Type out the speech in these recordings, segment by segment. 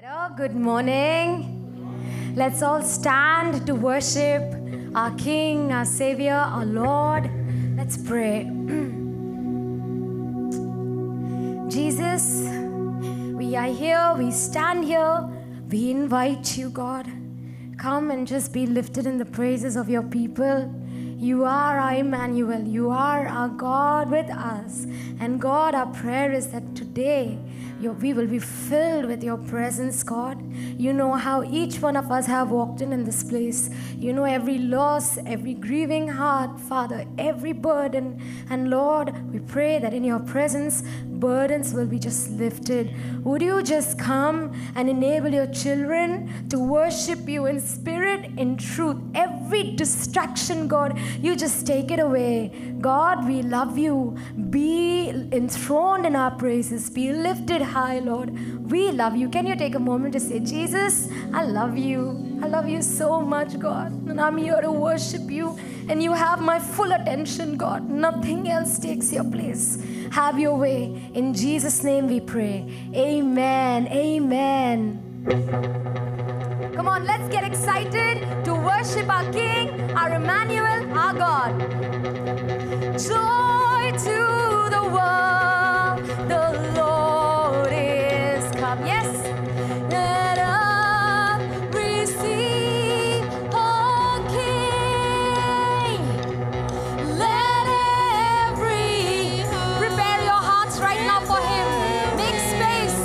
Better. Good morning. Let's all stand to worship our King, our Savior, our Lord. Let's pray. Jesus, we are here, we stand here, we invite you, God. Come and just be lifted in the praises of your people. You are our Emmanuel. You are our God with us. And God, our prayer is that today we will be filled with your presence, God. You know how each one of us have walked in this place. You know every loss, every grieving heart, Father, every burden. And Lord, we pray that in your presence, burdens will be just lifted. Would you just come and enable your children to worship you in spirit, in truth? Every distraction, God, you just take it away. God, we love you. Be enthroned in our praises. Be lifted high, Lord. We love you. Can you take a moment to say, Jesus, I love you. I love you so much, God. And I'm here to worship you. And you have my full attention, God. Nothing else takes your place. Have your way. In Jesus' name we pray. Amen. Amen. Come on, let's get excited to worship our King, our Emmanuel, our God. Joy to the world, the Lord is come. Yes, let us receive our King. Let every prepare your hearts right now for Him. Make space,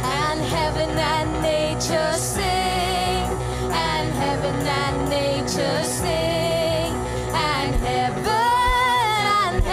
and heaven and nature sing, and heaven and nature sing, and heaven and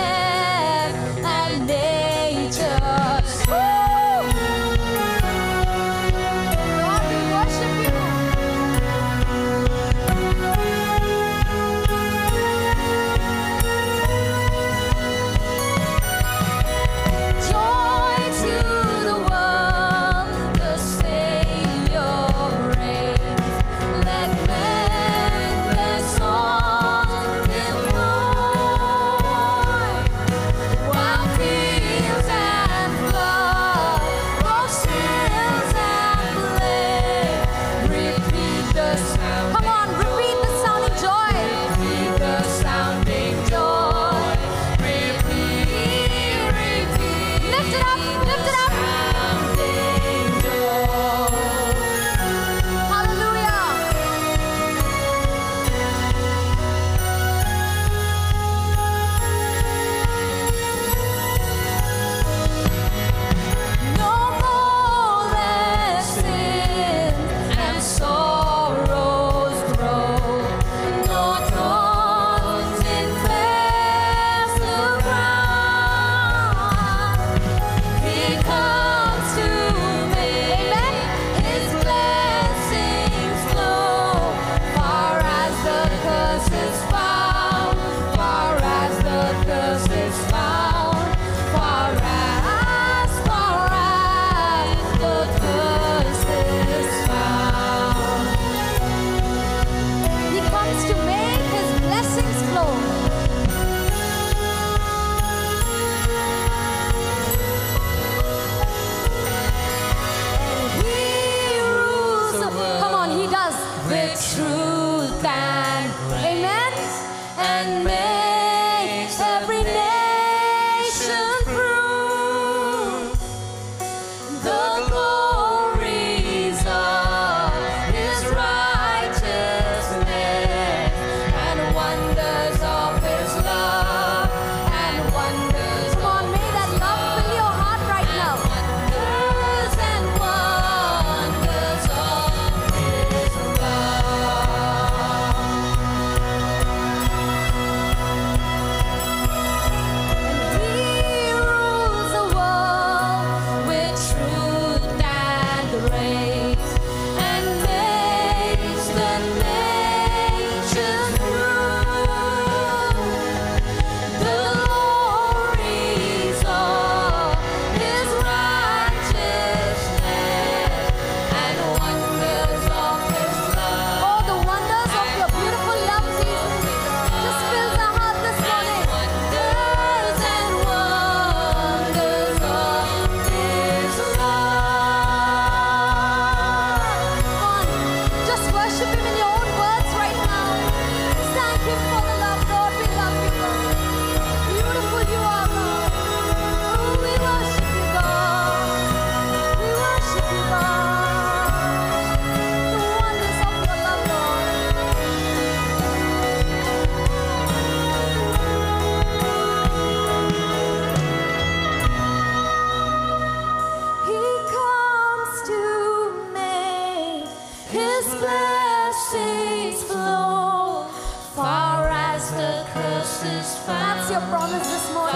your promise this morning.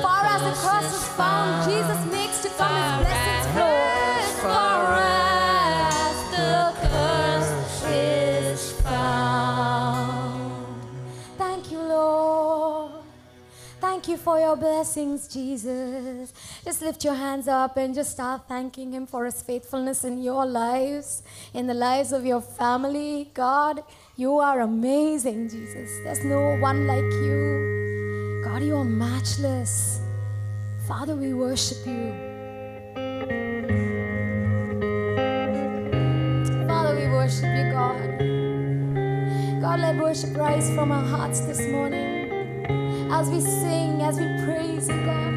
Far as the cross is found, Jesus makes to come His blessings flow. Far as the curse is found. Thank you, Lord. Thank you for your blessings, Jesus. Just lift your hands up and just start thanking Him for His faithfulness in your lives, in the lives of your family. God, you are amazing, Jesus. There's no one like you. God, you are matchless. Father, we worship you. Father, we worship you, God. God, let worship rise from our hearts this morning. As we sing, as we praise you, God.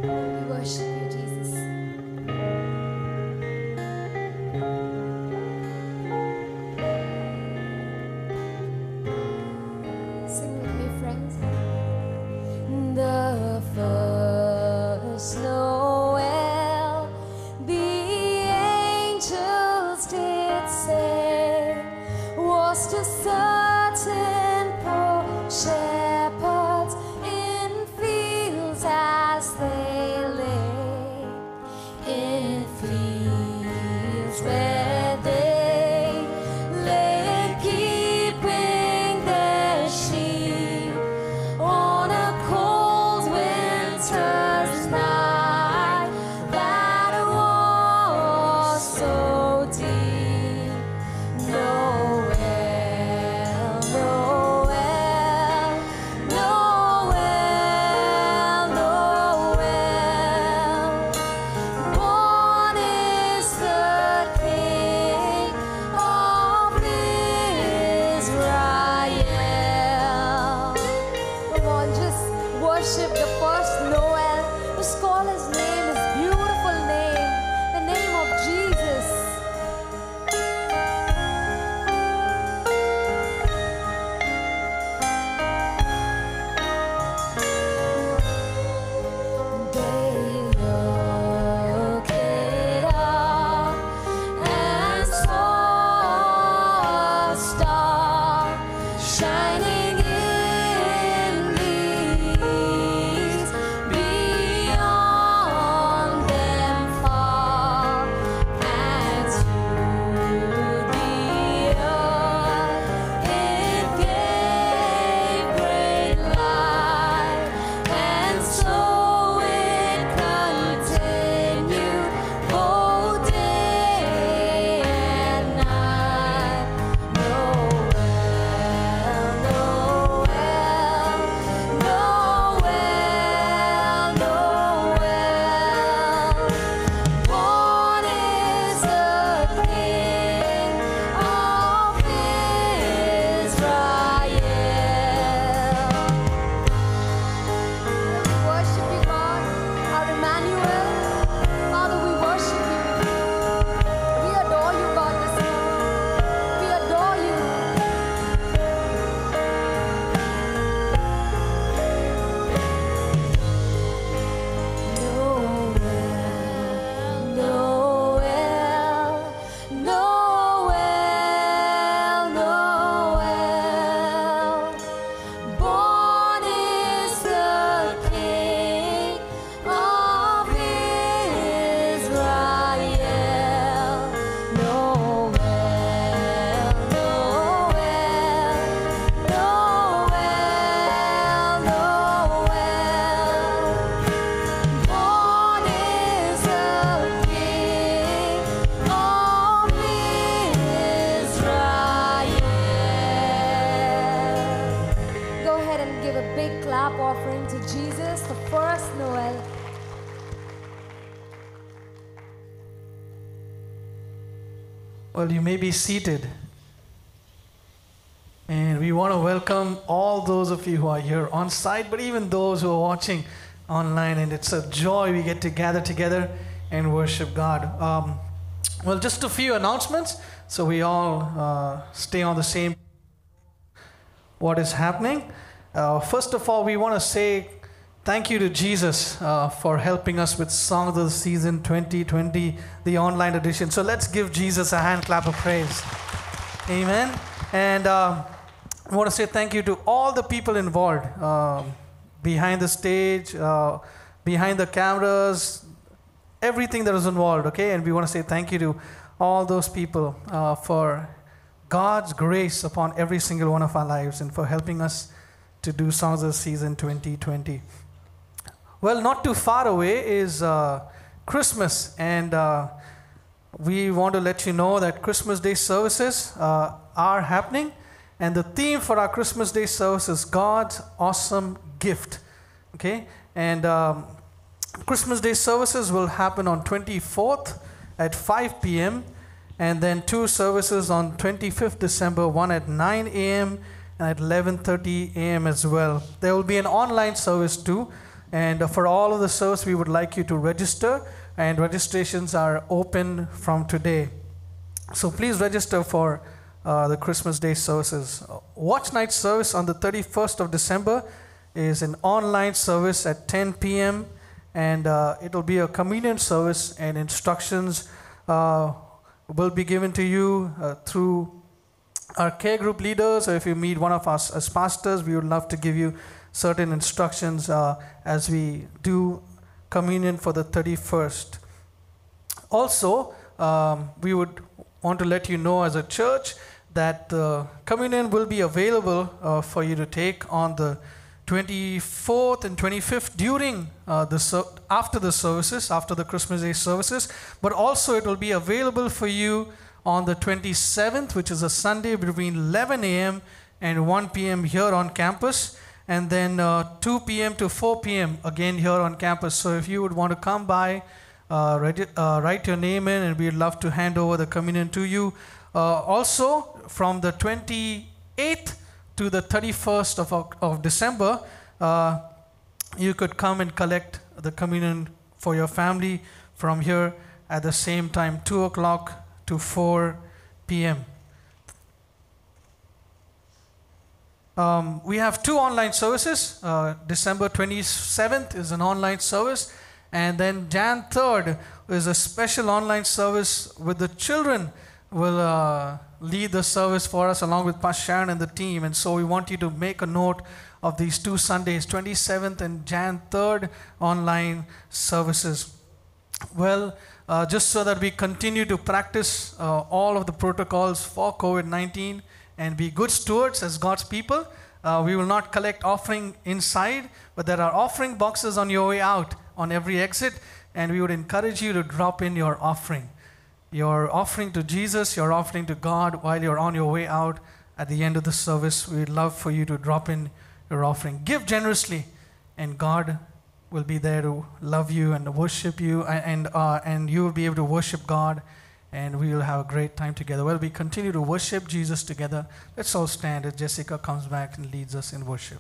We worship you, Jesus. Sing with me, friends. The first Noel, the angels did say, was to certain poor shepherds in fields as they lay, in fields where they lay keeping their sheep on a cold winter's night that was so deep. Noel, Noel, Noel, Noel. Born is the King of Israel. Come on, just worship the first Noel. Just call his name, his beautiful name, the name of Jesus. They looked up and saw a star shining in the east, beyond them far, and to the earth it gave great light, and so it continued both day and night. Noel, Noel, Noel, Noel. Born is the King of Israel. We worship you, God, our Emmanuel. Father, we worship you. We adore you, God, this morning. We adore you. Noel, Noel, Noel. Born is the King of Israel. Noel, Noel, Noel, Noel. Born is the King of Israel. Go ahead and give a big clap offering to Jesus, the first Noel. Well, you may be seated. And we want to welcome all those of you who are here on site, but even those who are watching online. And it's a joy we get to gather together and worship God. Well, just a few announcements so we all stay on the same what is happening. First of all, we want to say Thank you to Jesus for helping us with Song of the Season 2020, the online edition. So let's give Jesus a hand clap of praise. Amen. And I want to say thank you to all the people involved behind the stage, behind the cameras, everything that was involved, okay? And we want to say thank you to all those people for God's grace upon every single one of our lives and for helping us to do Songs of the Season 2020. Well, not too far away is Christmas, and we want to let you know that Christmas Day services are happening, and the theme for our Christmas Day service is God's awesome gift. Okay, and Christmas Day services will happen on 24th at 5 p.m. and then 2 services on 25th December, one at 9 a.m. and at 11:30 a.m. as well. There will be an online service too. And for all of the service, we would like you to register, and registrations are open from today. So please register for the Christmas Day services. Watch night service on the 31st of December is an online service at 10 p.m. and it will be a communion service, and instructions will be given to you through our care group leaders, or if you meet one of us as pastors, we would love to give you certain instructions as we do communion for the 31st. Also, we would want to let you know as a church that communion will be available for you to take on the 24th and 25th during after the services, after the Christmas Day services, but also it will be available for you on the 27th, which is a Sunday, between 11 a.m. and 1 p.m. here on campus. And then 2 p.m. to 4 p.m. again here on campus. So if you would want to come by, write your name in, and we'd love to hand over the communion to you. Also, from the 28th to the 31st of December, you could come and collect the communion for your family from here at the same time, 2 o'clock to 4 p.m. We have 2 online services. December 27th is an online service, and then Jan 3rd is a special online service with the children will lead the service for us along with Pastor Sharon and the team. And so we want you to make a note of these 2 Sundays, 27th and Jan 3rd online services. Well, just so that we continue to practice all of the protocols for COVID-19 and be good stewards as God's people, we will not collect offering inside, but there are offering boxes on your way out on every exit, and we would encourage you to drop in your offering to Jesus, your offering to God while you're on your way out. At the end of the service, we'd love for you to drop in your offering. Give generously, and God will be there to love you and worship you, and you will be able to worship God, and we will have a great time together. Well, we continue to worship Jesus together. Let's all stand as Jessica comes back and leads us in worship.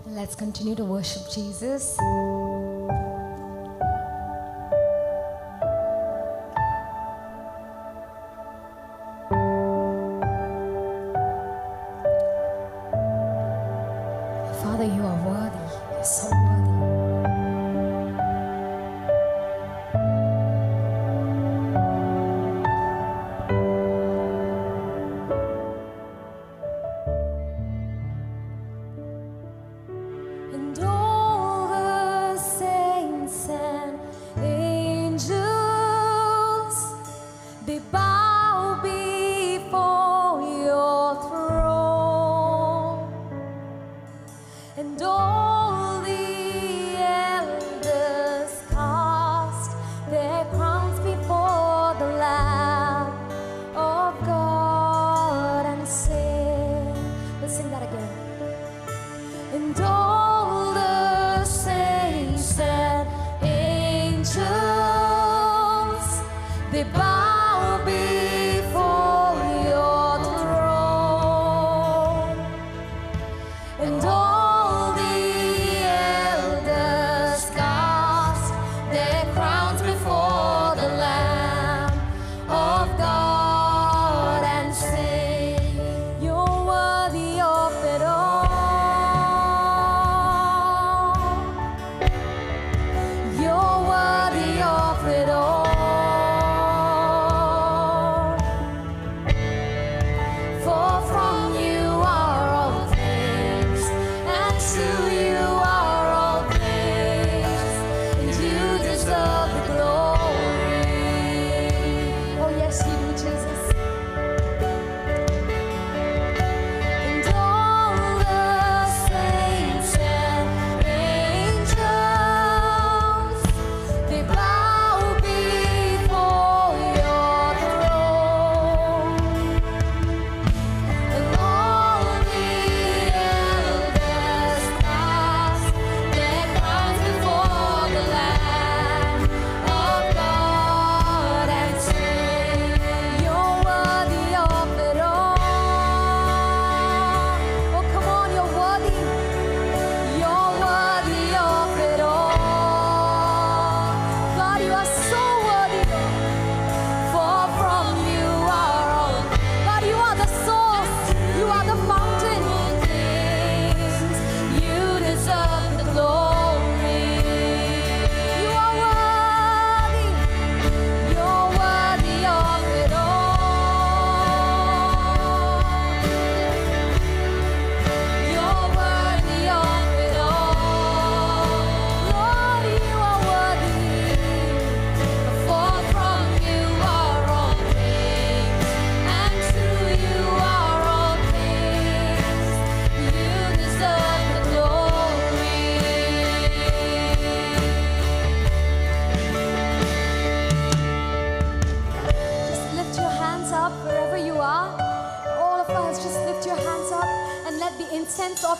Let's continue to worship Jesus. Father, you are worthy. You're so worthy. And all the saints and angels, they bow before your throne. And all the elders cast their crowns before the Lamb of God and sing. Let's sing that again. And all the saints and angels, they bow before your throne. And all the elders cast their crowns before the Lamb of God.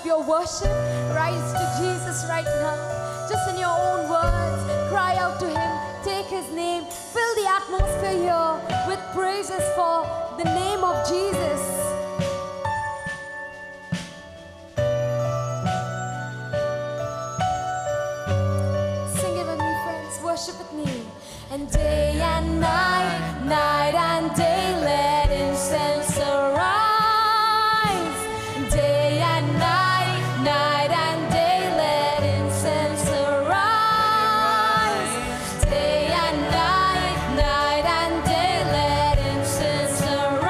of your worship, rise to Jesus right now. Just in your own words, cry out to Him, take His name, fill the atmosphere here with praises for the name of Jesus. Sing it with me, friends, worship with me. And day and night, night and day, let incense arise. Day and night, night and day, let incense arise. Day and night, night and day, let incense arise.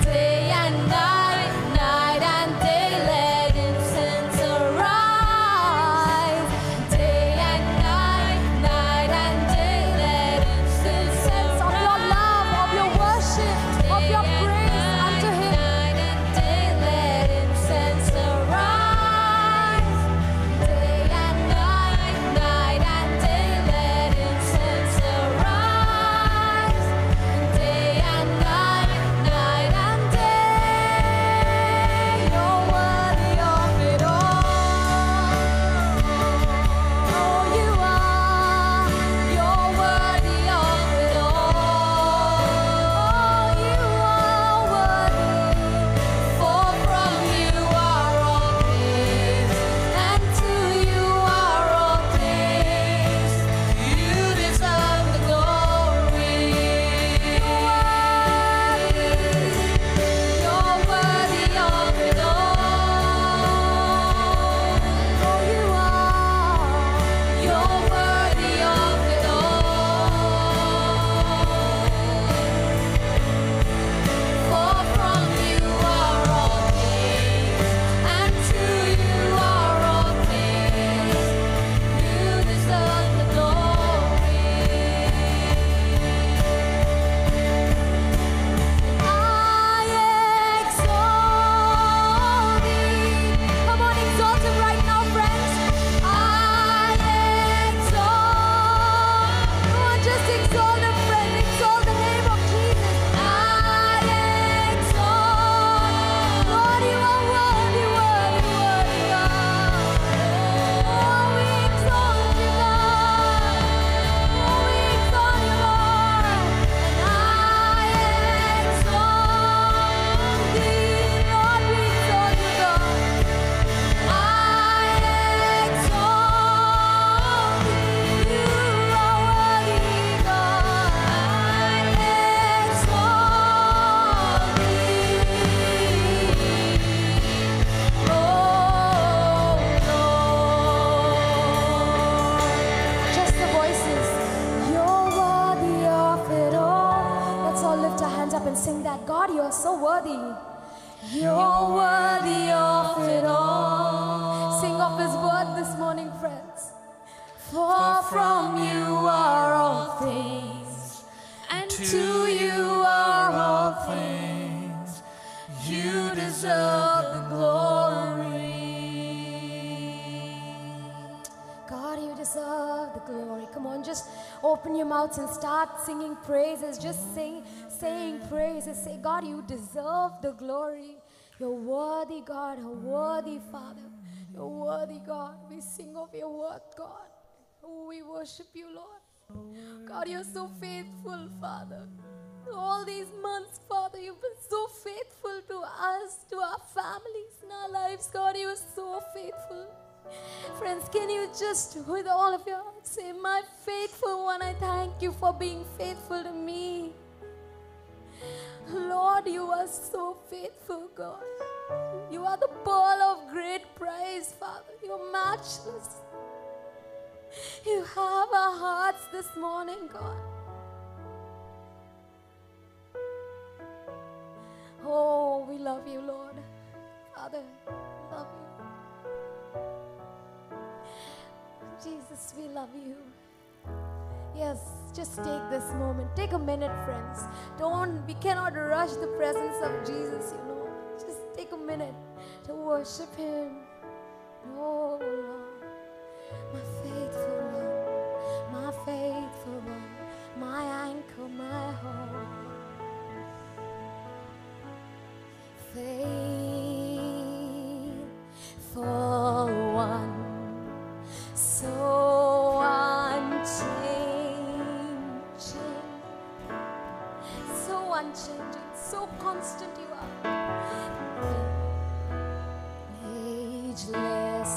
Day and night, night and day, let incense arise. Day and night, night and day, let incense arise. Of your love, of your worship, of your praise unto Him. Night and day, let incense arise. Day and night, night and day, let incense arise. Day and night, night and day, you're worthy of it all. Oh, you are. You're worthy of it all. Oh, you are worthy. For from you are all things, and to you are all things. You deserve the glory. You're worthy of it all. Oh, you are. You're worthy of it all. For from you are all things, and to you are all things. You deserve the glory. I exalt Thee. Come on, exalt Him right now, friends. I exalt. Come on, just exalt Him, friend. Exalt the name of Jesus. I exalt. Lord, you are worthy, worthy, worthy, God. Oh, we exalt you, God. Oh, we exalt you, Lord. And I exalt Thee. Lord, we exalt you, God. I exalt Thee. You are worthy, God. I exalt Thee. Oh, Lord. Just the voices. You're worthy of it all. Let's all lift our hands up and sing that. God, you are so worthy. You're worthy of it all. Sing of His word this morning, friends. For from you are all things, and to you are all things. You deserve the glory. God, you deserve the glory. Come on, just open your mouths and start singing praises. Just saying praises. Say, God, you deserve the glory. You're worthy, God. You're worthy, Father. You're worthy, God. We sing of your word, God. Oh, we worship you, Lord. God, you're so faithful, Father. All these months, Father, you've been so faithful to us, to our families, in our lives. God, you are so faithful. Friends, can you just, with all of your heart, say, my faithful one, I thank you for being faithful to me. Lord, you are so faithful, God. You are the pearl of great price, Father. You're matchless. You have our hearts this morning, God. Oh, we love you, Lord. Father, we love you. Jesus, we love you. Yes, just take this moment. Take a minute, friends. We cannot rush the presence of Jesus, you know. Just take a minute to worship Him. Oh, Lord, my faithful one, my faithful one, my anchor, my hope. Faithful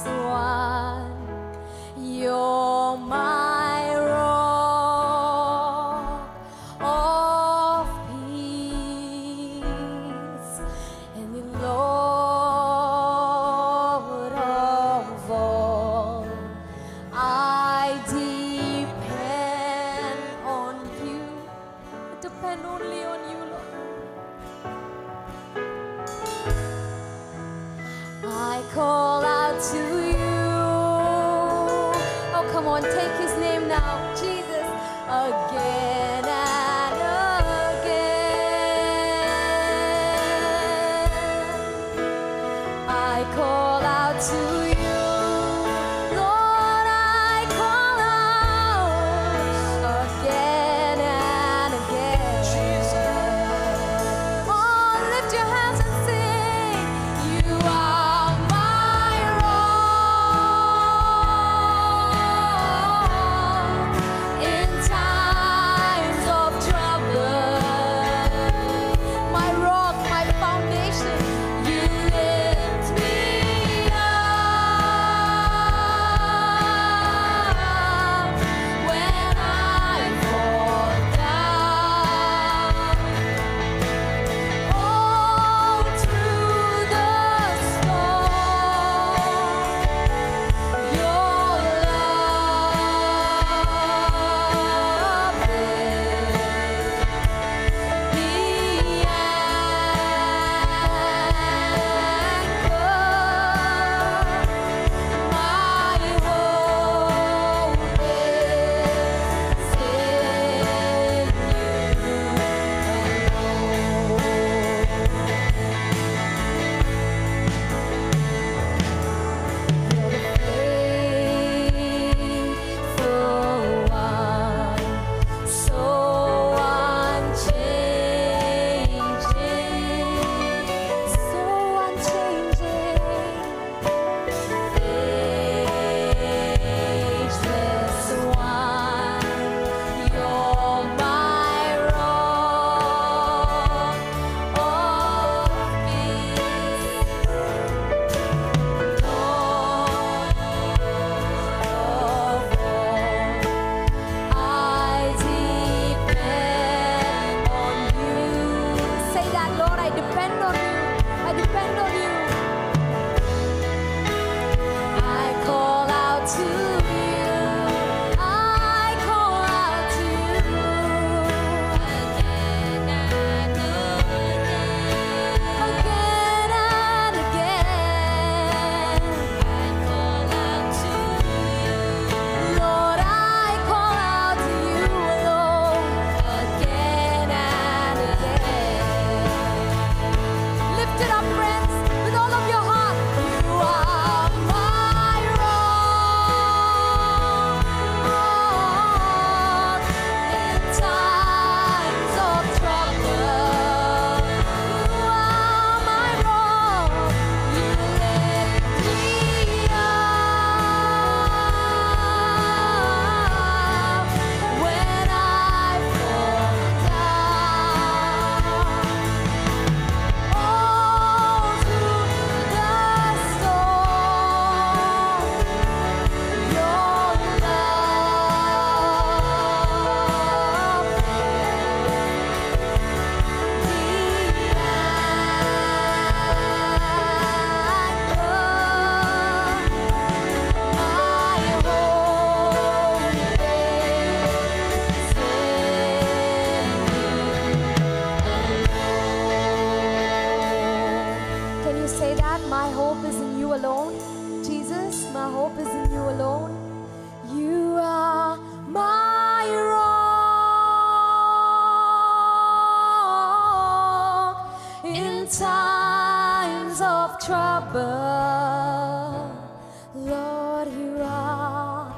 one. You're my rock of peace, and the Lord of all. I depend on you. I depend only on you, Lord. I call out to you. Oh, come on, take his name now, Jesus, again and again. I call out to you. Lord, I call out again and again. Oh, lift your hands and sing. You are my rock in times of trouble. My rock, my foundation. You lift me up when I fall down. All through the storm, your love is the anchor. My hope is in you alone. Faithful one, so unchanging, so unchanging, ageless one. You're my rock of peace, Lord of all. I depend on you. Say that, Lord, I depend on you. I depend on you. I call out to you. I call out to you again and again. I call out to you. Lord, I call out to you alone again and again. Lift it up, friends, with all of your heart. You are my rock in times of trouble. You are my rock. You lift me up when I fall down. All through the storm, your love is Can you say that? My hope is in you alone. Jesus, my hope is in you alone. You are my rock in times of trouble. Lord, you are.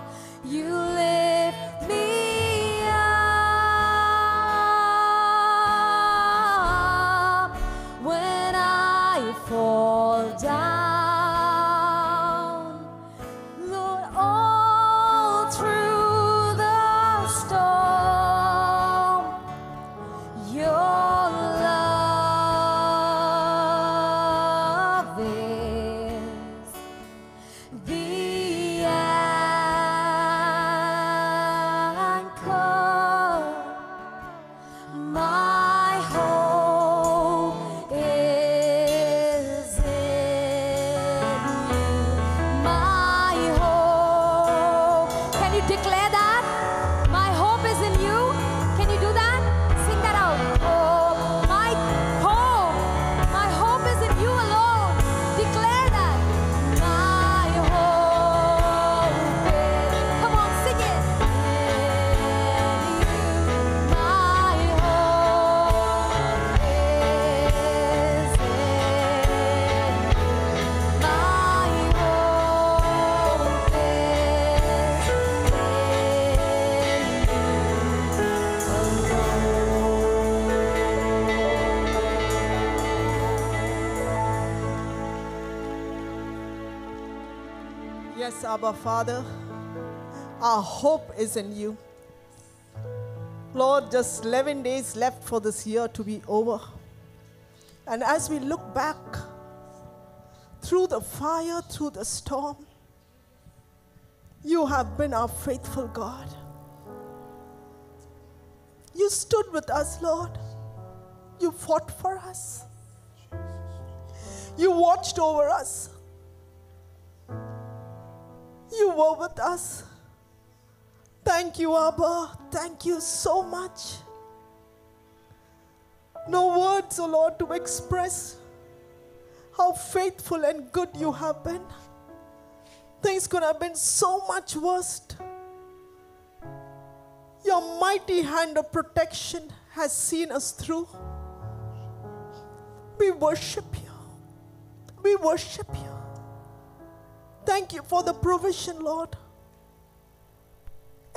You lift me up when I fall down. Lord, all through the storm, your love is Yes, Abba Father, our hope is in you. Lord, just 11 days left for this year to be over. And as we look back through the fire, through the storm, you have been our faithful God. You stood with us, Lord. You fought for us. You watched over us. You were with us. Thank you, Abba. Thank you so much. No words, O Lord, to express how faithful and good you have been. Things could have been so much worse. Your mighty hand of protection has seen us through. We worship you. We worship you. Thank you for the provision, Lord.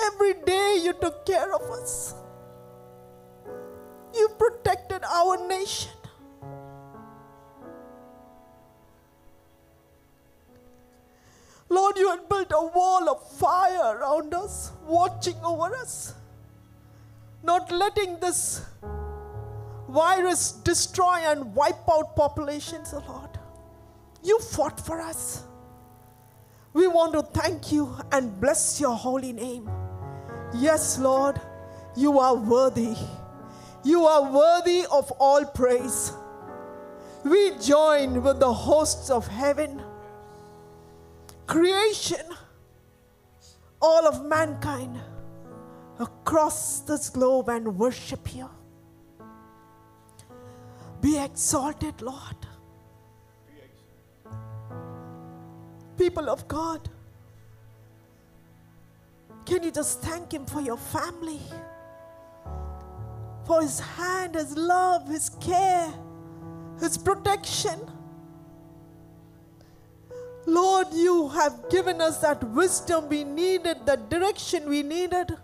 Every day you took care of us. You protected our nation. Lord, you had built a wall of fire around us, watching over us, not letting this virus destroy and wipe out populations, oh Lord. You fought for us. We want to thank you and bless your holy name. Yes, Lord, you are worthy. You are worthy of all praise. We join with the hosts of heaven, creation, all of mankind across this globe and worship you. Be exalted, Lord. People of God, can you just thank him for your family? For his hand, his love, his care, his protection. Lord, you have given us that wisdom we needed, that direction we needed.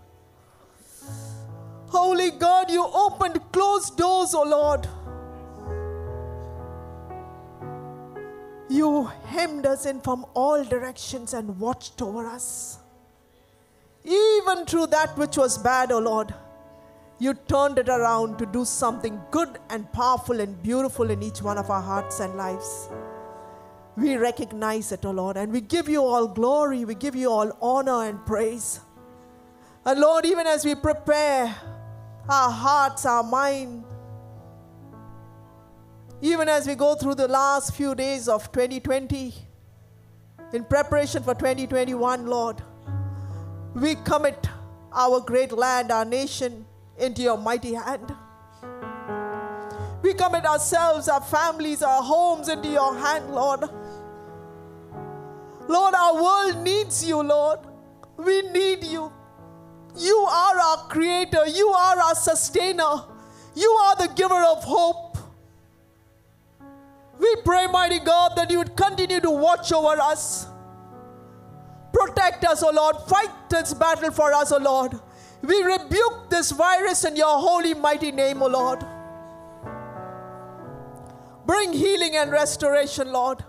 Holy God, you opened closed doors, oh Lord. You hemmed us in from all directions and watched over us. Even through that which was bad, oh Lord, you turned it around to do something good and powerful and beautiful in each one of our hearts and lives. We recognize it, oh Lord, and we give you all glory, we give you all honor and praise. And Lord, even as we prepare our hearts, our mind, even as we go through the last few days of 2020, in preparation for 2021, Lord, we commit our great land, our nation, into your mighty hand. We commit ourselves, our families, our homes into your hand, Lord. Lord, our world needs you, Lord. We need you. You are our creator. You are our sustainer. You are the giver of hope. We pray, mighty God, that you would continue to watch over us. Protect us, O Lord. Fight this battle for us, O Lord. We rebuke this virus in your holy, mighty name, O Lord. Bring healing and restoration, Lord.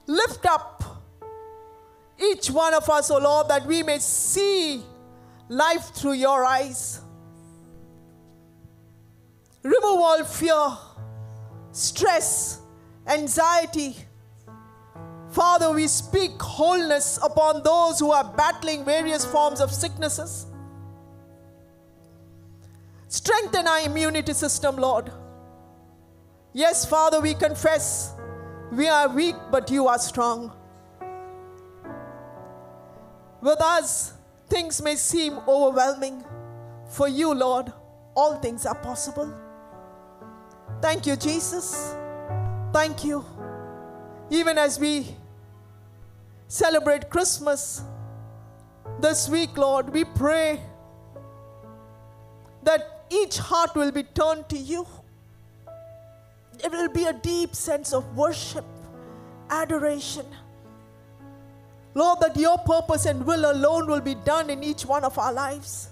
Lift up each one of us, O Lord, that we may see life through your eyes. Remove all fear, stress, anxiety. Father, we speak wholeness upon those who are battling various forms of sicknesses. Strengthen our immunity system, Lord. Yes, Father, we confess we are weak, but you are strong. With us, things may seem overwhelming. For you, Lord, all things are possible. Thank you, Jesus. Thank you. Even as we celebrate Christmas this week, Lord, we pray that each heart will be turned to you. There will be a deep sense of worship, adoration. Lord, that your purpose and will alone will be done in each one of our lives.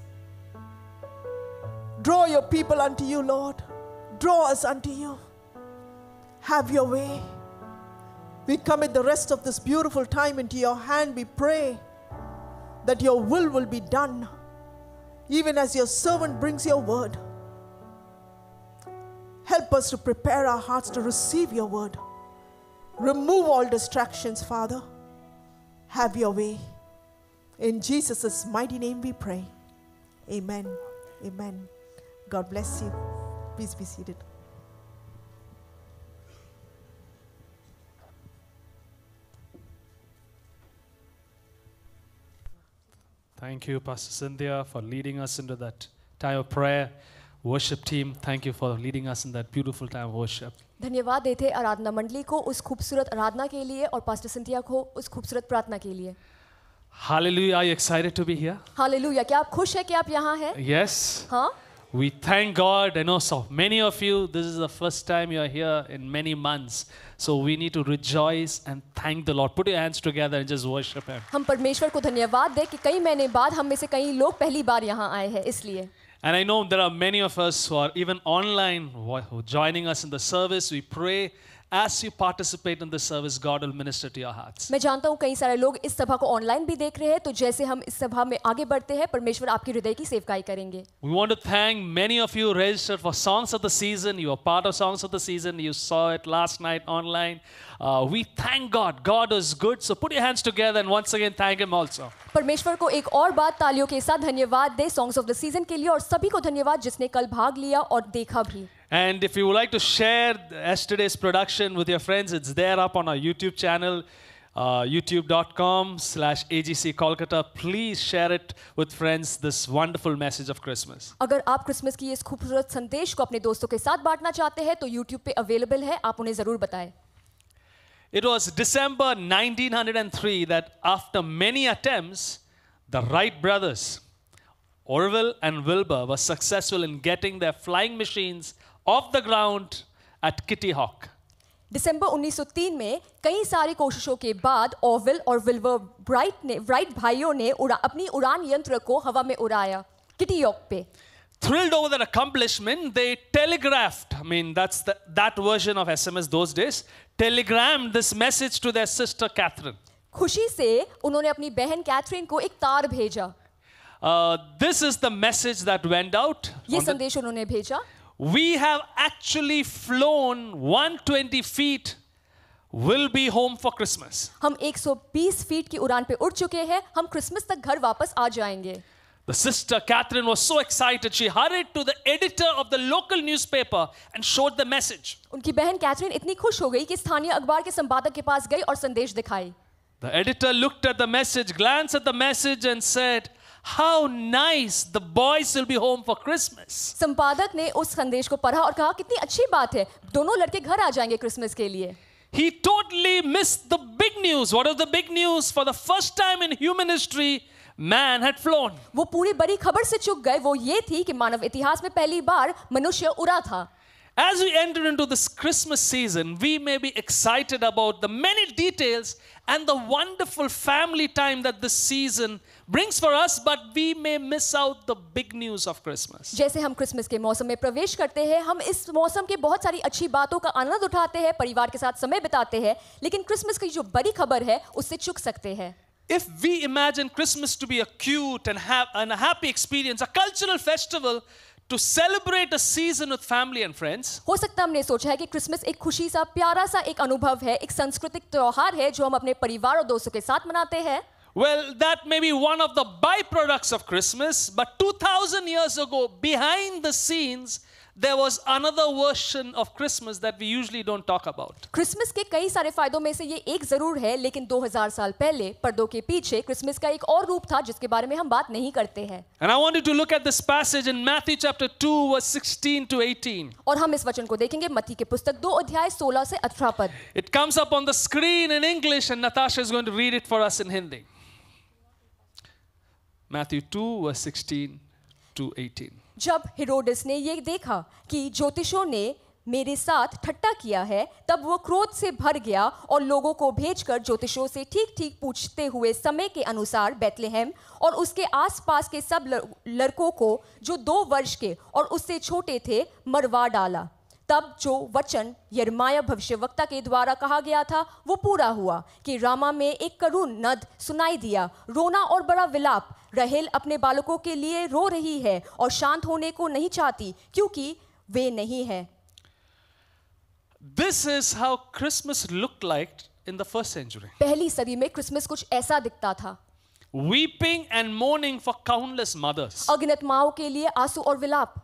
Draw your people unto you, Lord. Draw us unto you. Have your way. We commit the rest of this beautiful time into your hand. We pray that your will be done, even as your servant brings your word. Help us to prepare our hearts to receive your word. Remove all distractions, Father. Have your way. In Jesus' mighty name we pray. Amen. Amen. God bless you. Please be seated. Thank you, Pastor Cynthia, for leading us into that time of prayer. Worship team, thank you for leading us in that beautiful time of worship. धन्यवाद देते हैं आराधना मंडली को उस खूबसूरत आराधना के लिए और पास्टर सिंथिया को उस खूबसूरत प्रार्थना के लिए. Hallelujah, are you excited to be here? Hallelujah. क्या आप खुश हैं कि आप यहाँ हैं? Yes. हाँ. We thank God. I know so many of you, this is the first time you are here in many months. So we need to rejoice and thank the Lord. Put your hands together and just worship Him. हम परमेश्वर को धन्यवाद दें कि कई महीने बाद हम में से कई लोग पहली बार यहाँ आए हैं इसलिए. And I know there are many of us who are even online who joining us in the service. We pray as you participate in the service, God will minister to your hearts. मैं जानता हूँ कई सारे लोग इस सभा को online भी देख रहे हैं, तो जैसे हम इस सभा में आगे बढ़ते हैं परमेश्वर आपके हृदय की सेवकाई करेंगे. We want to thank many of you registered for Songs of the Season. You are part of Songs of the Season. You saw it last night online. We thank God. God is good. So put your hands together and once again thank Him also. परमेश्वर को एक और बात तालियों के साथ धन्यवाद दे songs of the season के लिए और सभी को धन्यवाद जिसने कल भाग लिया और देखा भी. And if you would like to share yesterday's production with your friends, it's there up on our YouTube channel, youtube.com/AGC Kolkata. Please share it with friends, this wonderful message of Christmas. अगर आप Christmas की इस खूबसूरत संदेश को अपने दोस्तों के साथ बांटना चाहते हैं तो YouTube पे अवेलेबल है, आप उन्हें जरूर बताएं. It was December 1903 that after many attempts, the Wright brothers, Orville and Wilbur, were successful in getting their flying machines off the ground at Kitty Hawk. दिसंबर 1903 में कई सारी कोशिशों के बाद ऑर्विल और विल्बर राइट भाइयों ने अपनी उड़ान यंत्र को हवा में उड़ाया किटी हॉक पे. Thrilled over that accomplishment, they telegraphed, I mean that's that version of SMS those days, telegrammed this message to their sister Catherine. खुशी से उन्होंने अपनी बहन कैथरीन को एक तार भेजा. This is the message that went out. ये संदेश उन्होंने भेजा. We have actually flown 120 feet. We'll be home for Christmas. हम 120 फीट की उड़ान पे उड़ चुके हैं. हम क्रिसमस तक घर वापस आ जाएंगे. The sister Catherine was so excited. She hurried to the editor of the local newspaper and showed the message. उनकी बहन कैथरीन इतनी खुश हो गई कि स्थानीय अखबार के संपादक के पास गई और संदेश दिखाई. The editor looked at the message, glanced at the message and said, "How nice, the boys will be home for Christmas." संपादक ने उस संदेश को पढ़ा और कहा कितनी अच्छी बात है, दोनों लड़के घर आ जाएंगे क्रिसमस के लिए. He totally missed the big news. What was the big news? For the first time in human history, man had flown. वो पूरी बड़ी खबर से चूक गए. वो ये थी कि मानव इतिहास में पहली बार मनुष्य उड़ा था. As we enter into this Christmas season, we may be excited about the many details and the wonderful family time that this season brings for us, but we may miss out the big news of Christmas. जैसे हम Christmas के मौसम में प्रवेश करते हैं, हम इस मौसम के बहुत सारी अच्छी बातों का आनंद उठाते हैं, परिवार के साथ समय बिताते हैं, लेकिन क्रिसमस की जो बड़ी खबर है उससे चूक सकते हैं. If we imagine Christmas to be a cute and a happy experience, a cultural festival to celebrate a season with family and friends, हो सकता है हमने सोचा है कि क्रिसमस एक खुशी सा प्यारा सा एक अनुभव है, एक सांस्कृतिक त्योहार है जो हम अपने परिवार और दोस्तों के साथ मनाते हैं. well, that may be one of the byproducts of Christmas, but 2000 years ago, behind the scenes, there was another version of Christmas that we usually don't talk about. Christmas के कई सारे फायदों में से ये एक जरूर है, लेकिन 2000 साल पहले पर्दों के पीछे क्रिसमस का एक और रूप था जिसके बारे में हम बात नहीं करते हैं. And I want you to look at this passage in Matthew chapter 2 verse 16 to 18. और हम इस वचन को देखेंगे मत्ती के पुस्तक 2 अध्याय 16 से 18 पद. It comes up on the screen in English and Natasha is going to read it for us in Hindi. Matthew 2 verse 16 to 18. जब हेरोदेस ने ये देखा कि ज्योतिषों ने मेरे साथ ठट्टा किया है, तब वो क्रोध से भर गया और लोगों को भेजकर ज्योतिषों से ठीक-ठीक पूछते हुए समय के अनुसार बेथलेहम और उसके आसपास के सब लड़कों को जो 2 वर्ष के और उससे छोटे थे मरवा डाला. तब जो वचन यिर्मयाह भविष्यवक्ता के द्वारा कहा गया था वो पूरा हुआ कि रामा में एक करुण नद सुनाई दिया, रोना और बड़ा विलाप। राहेल अपने बालकों के लिए रो रही है और शांत होने को नहीं चाहती क्योंकि वे नहीं है। This is how Christmas looked like in the first century. पहली सदी में क्रिसमस कुछ ऐसा दिखता था, Weeping and mourning for countless mothers. अगणित माओं के लिए आंसू और विलाप।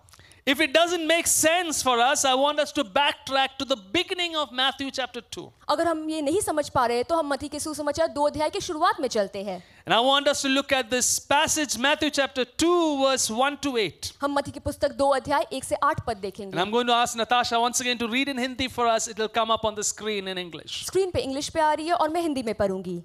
If it doesn't make sense for us, I want us to backtrack to the beginning of Matthew chapter 2. अगर हम ये नहीं समझ पा रहे तो हम मत्ती के सुसमाचार 2 अध्याय की शुरुआत में चलते हैं। And I want us to look at this passage, Matthew chapter 2, verse 1 to 8. हम मत्ती की पुस्तक 2 अध्याय 1 से 8 पद And देखेंगे। I'm going to ask Natasha once again to read in Hindi for us. It will come up on the screen in English. Screen पे English पे आ रही है और मैं हिंदी में पढ़ूंगी।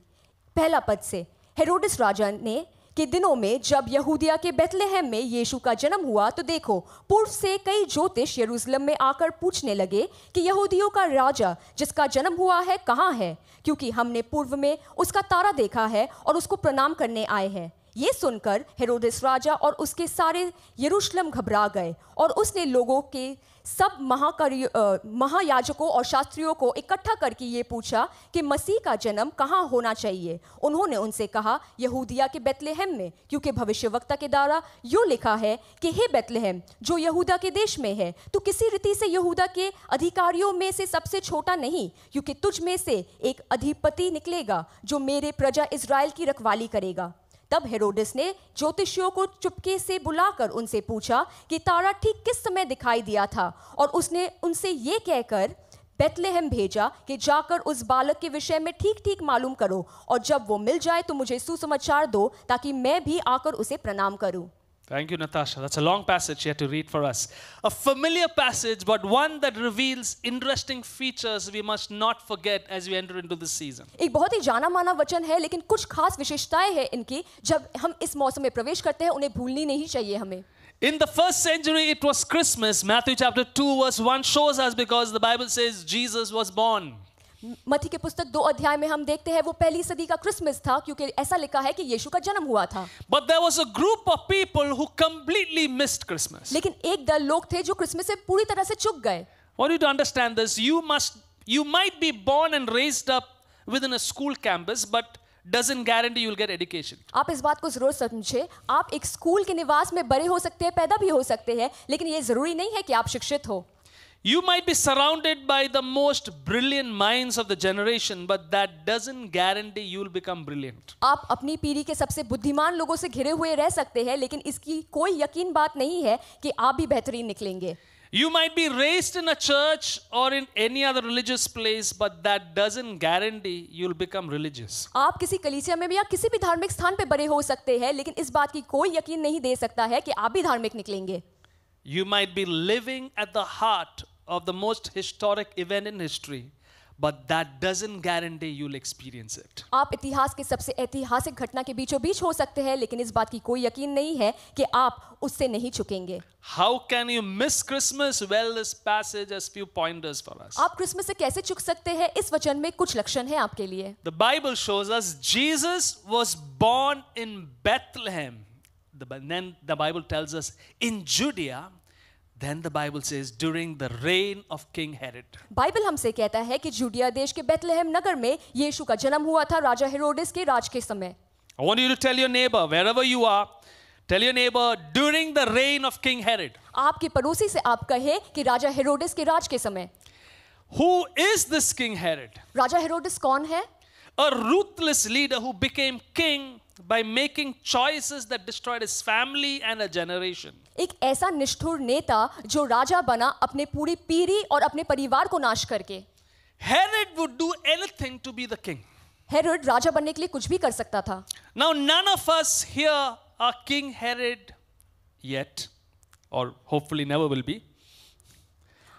पहला पद से, हेरोदेस राजा ने के दिनों में जब यहूदिया के बेथलेहम में यीशु का जन्म हुआ तो देखो, पूर्व से कई ज्योतिष यरूशलेम में आकर पूछने लगे कि यहूदियों का राजा जिसका जन्म हुआ है कहाँ है, क्योंकि हमने पूर्व में उसका तारा देखा है और उसको प्रणाम करने आए हैं। ये सुनकर हेरोदेस राजा और उसके सारे यरूशलेम घबरा गए और उसने लोगों के सब महायाजकों और शास्त्रियों को इकट्ठा करके ये पूछा कि मसीह का जन्म कहाँ होना चाहिए। उन्होंने उनसे कहा, यहूदिया के बेथलेहम में, क्योंकि भविष्यवक्ता के द्वारा यूँ लिखा है कि हे बेथलेहम जो यहूदा के देश में है, तू किसी रीति से यहूदा के अधिकारियों में से सबसे छोटा नहीं, क्योंकि तुझ में से एक अधिपति निकलेगा जो मेरे प्रजा इज़राइल की रखवाली करेगा। तब हेरोदेस ने ज्योतिषियों को चुपके से बुलाकर उनसे पूछा कि तारा ठीक किस समय दिखाई दिया था, और उसने उनसे ये कहकर बेथलेहम भेजा कि जाकर उस बालक के विषय में ठीक ठीक मालूम करो, और जब वो मिल जाए तो मुझे सुसमाचार दो ताकि मैं भी आकर उसे प्रणाम करूं। Thank you, Natasha. That's a long passage you have to read for us. A familiar passage, but one that reveals interesting features we must not forget as we enter into this season. एक बहुत ही जाना माना वचन है, लेकिन कुछ खास विशेषताएं हैं इनकी, जब हम इस मौसम में प्रवेश करते हैं उन्हें भूलनी नहीं चाहिए हमें। In the first century, it was Christmas. Matthew chapter 2 verse 1 shows us because the Bible says Jesus was born. मत्ती के पुस्तक 2 अध्याय में हम देखते हैं वो पहली सदी का क्रिसमस था, क्योंकि ऐसा लिखा है कि यीशु का जन्म हुआ था। But there was a group of people who completely missed Christmas. लेकिन एक दल लोग थे जो क्रिसमस से पूरी तरह से चूक गए। I want you to understand this. You might be born and raised up within a school campus, but doesn't guarantee you'll get education. आप इस बात को जरूर समझे, आप एक स्कूल के निवास में बड़े हो सकते हैं, पैदा भी हो सकते हैं, लेकिन ये जरूरी नहीं है कि आप शिक्षित हो। You might be surrounded by the most brilliant minds of the generation, but that doesn't guarantee you'll become brilliant. आप अपनी पीढ़ी के सबसे बुद्धिमान लोगों से घिरे हुए रह सकते हैं, लेकिन इसकी कोई यकीन बात नहीं है कि आप भी बेहतरीन निकलेंगे। You might be raised in a church or in any other religious place, but that doesn't guarantee you'll become religious. आप किसी कलीसिया में भी या किसी भी धार्मिक स्थान पे बड़े हो सकते हैं, लेकिन इस बात की कोई यकीन नहीं दे सकता है कि आप भी धार्मिक निकलेंगे। You might be living at the heart of the most historic event in history, but that doesn't guarantee you'll experience it. आप इतिहास के सबसे ऐतिहासिक घटना के बीचों बीच हो सकते हैं, लेकिन इस बात की कोई यकीन नहीं है कि आप उससे नहीं चुकेंगे। How can you miss Christmas? Well, this passage has few pointers for us. आप क्रिसमस से कैसे चुक सकते हैं? इस वचन में कुछ लक्षण हैं आपके लिए। The Bible shows us Jesus was born in Bethlehem. Then the Bible tells us in Judea. Then the Bible says during the reign of King Herod. Bible हमसे कहता है कि जूडिया देश के बेथलेहम नगर में यीशु का जन्म हुआ था राजा हेरोदेस के राज के समय। I want you to tell your neighbor, wherever you are, tell your neighbor during the reign of King Herod. आपके पड़ोसी से आप कहे कि राजा हेरोदेस के राज के समय। Who is this King Herod? राजा हेरोदेस कौन है? A ruthless leader who became king by making choices that destroyed his family and a generation. एक ऐसा निष्ठुर नेता जो राजा बना अपने पूरी पीढ़ी और अपने परिवार को नाश करके। Herod would do anything to be the king. Herod राजा बनने के लिए कुछ भी कर सकता था। Now none of us here are King Herod yet, or hopefully never will be.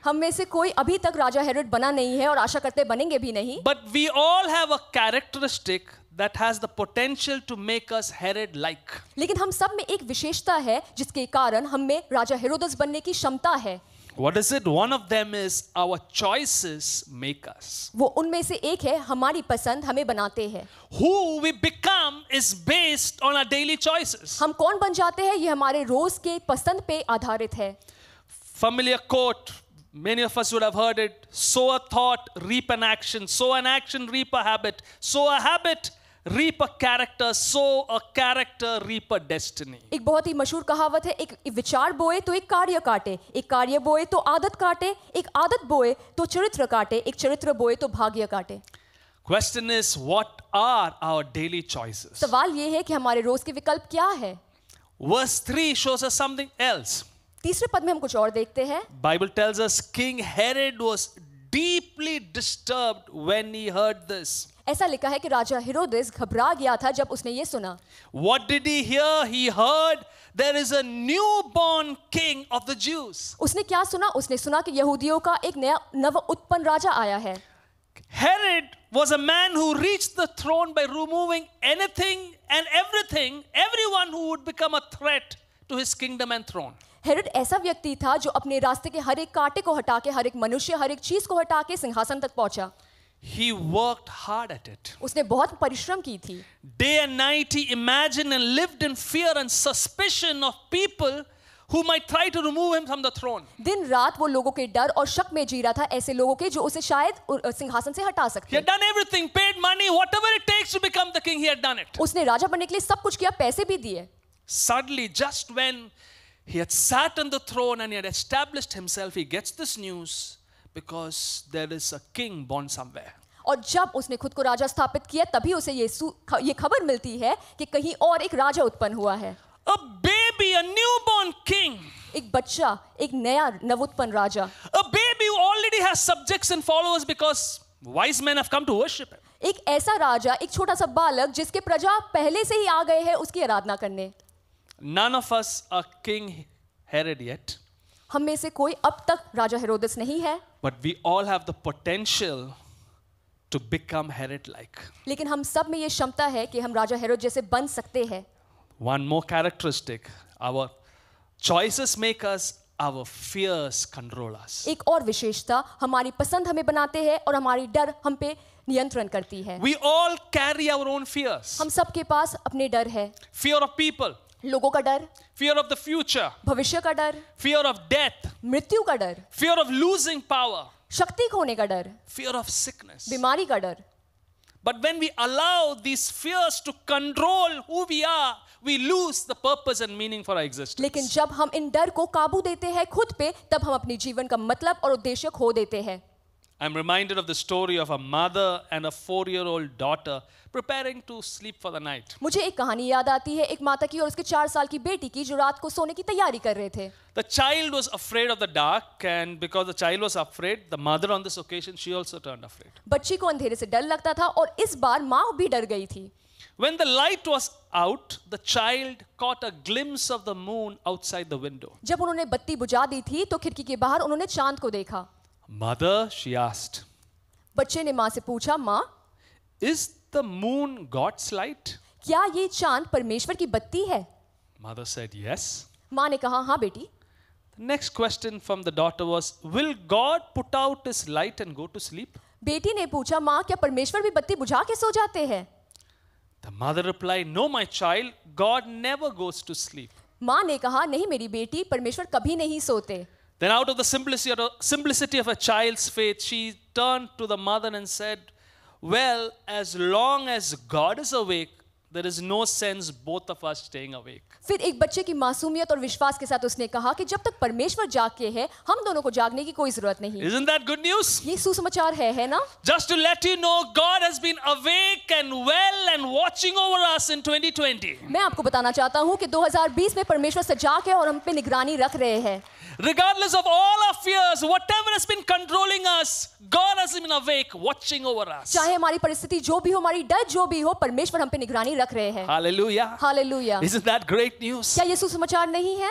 हम में से कोई अभी तक राजा हेरोद बना नहीं है और आशा करते बनेंगे भी नहीं। But we all have a characteristic that has the potential to make us Herod like. लेकिन हम सब में एक विशेषता है जिसके कारण हम में राजा हेरोदस बनने की क्षमता है। What is it? One of them is our choices make us. वो उनमें से एक है हमारी पसंद हमें बनाते हैं। Who we become is based on our daily choices. हम कौन बन जाते हैं ये हमारे रोज के पसंद पे आधारित है। Familiar quote Many of us would have heard it: sow a thought, reap an action; sow an action, reap a habit; sow a habit, reap a character; sow a character, reap a destiny. एक बहुत ही मशहूर कहावत है, एक विचार बोए तो एक कार्य काटे, एक कार्य बोए तो आदत काटे, एक आदत बोए तो चरित्र काटे, एक चरित्र बोए तो भाग्य काटे. Question is, what are our daily choices? सवाल ये है कि हमारे रोज के विकल्प क्या है. Verse 3 shows us something else. तीसरे पद में हम कुछ और देखते हैं. Bible tells us King Herod was deeply disturbed when he heard this. ऐसा लिखा है कि राजा हेरोदेस घबरा गया था जब उसने ये सुना. What did he hear? He heard there is a newborn king of the Jews. उसने क्या सुना? उसने सुना कि यहूदियों का एक नया नव उत्पन्न राजा आया है. Herod was a man who reached the throne by removing anything and everything, everyone who would become a threat to his kingdom and throne. Herod ऐसा व्यक्ति था जो अपने रास्ते के हर एक कांटे को हटा के, हर एक मनुष्य, हर एक चीज को हटा के सिंहासन तक पहुंचा. He worked hard at it. उसने बहुत परिश्रम की थी. Day and night he imagined and lived in fear and suspicion of people who might try to remove him from the throne. दिन रात वो लोगों के डर और शक में जी रहा था, ऐसे लोगों के जो उसे शायद सिंहासन से हटा He सकते. had done everything, paid money, whatever it takes to become the king, he had done it. उसने राजा बनने के लिए सब कुछ किया, पैसे भी दिए. Suddenly, just when he had sat on the throne and he had established himself, he gets this news because there is a king born somewhere. और जब उसने खुद को राजा स्थापित किया, तभी उसे ये खबर मिलती है कि कहीं और एक राजा उत्पन्न हुआ है. A baby, a newborn king. एक बच्चा, एक नया नवोत्पन्न राजा. A baby who already has subjects and followers because wise men have come to worship him. एक ऐसा राजा, एक छोटा सा बालक जिसके प्रजा पहले से ही आ गए हैं उसकी आराधना करने. None of us are King Herod yet, हम में से कोई अब तक राजा हेरोदेस नहीं है, but we all have the potential to become Herod-like. लेकिन हम सब में ये क्षमता है कि हम राजा हेरोद जैसे बन सकते हैं. One more characteristic: our choices make us, our fears control us. एक और विशेषता, हमारी पसंद हमें बनाते हैं और हमारी डर हम पे नियंत्रण करती है. We all carry our own fears. हम सबके पास अपने डर है. Fear of people, लोगों का डर, fear of the future, भविष्य का डर, fear of death, मृत्यु का डर, fear of losing power, शक्ति खोने का डर, fear of sickness. बीमारी का डर. But when we allow these fears to control who we are, we lose the purpose and meaning for our existence. लेकिन जब हम इन डर को काबू देते हैं खुद पे, तब हम अपने जीवन का मतलब और उद्देश्य खो देते हैं. I'm reminded of the story of a mother and a 4-year-old daughter preparing to sleep for the night. मुझे एक कहानी याद आती है, एक माता की और उसके 4 साल की बेटी की जो रात को सोने की तैयारी कर रहे थे. The child was afraid of the dark, and because the child was afraid, the mother on this occasion, she also turned afraid. बच्ची को अंधेरे से डर लगता था और इस बार माँ भी डर गई थी. When the light was out, the child caught a glimpse of the moon outside the window. जब उन्होंने बत्ती बुझा दी थी तो खिड़की के बाहर उन्होंने चांद को देखा. Mother, she asked, बच्चे ने माँ से पूछा, माँ, is the moon God's light? क्या ये चांद परमेश्वर की बत्ती है? Mother said, yes. माँ ने कहा, हाँ बेटी. The next question from the daughter was, will God put out his light and go to sleep? बेटी ने पूछा, माँ, क्या परमेश्वर भी बत्ती बुझा के सो जाते हैं? The mother replied, no, my child, God never goes to sleep. माँ ने कहा, नहीं मेरी बेटी, परमेश्वर कभी नहीं सोते. Then out of the simplicity of a child's faith, she turned to the mother and said, well, as long as God is awake, there is no sense both of us staying awake. फिर एक बच्चे की मासूमियत और विश्वास के साथ उसने कहा कि जब तक परमेश्वर जाग के है, हम दोनों को जागने की कोई जरूरत नहीं. Isn't that good news? ये सुसमाचार है ना? Just to let you know, God has been awake and well and watching over us in 2020. मैं आपको बताना चाहता हूँ कि 2020 में परमेश्वर सजाग है और हम पे निगरानी रख रहे हैं. Regardless of all our fears, whatever has been controlling us, God has been awake, watching over us. चाहे हमारी परिस्थिति जो भी हो, हमारी डर जो भी हो, परमेश्वर हम पे निगरानी रख रहे हैं. Hallelujah. Hallelujah. Isn't that great news? क्या ये सुसमाचार नहीं है?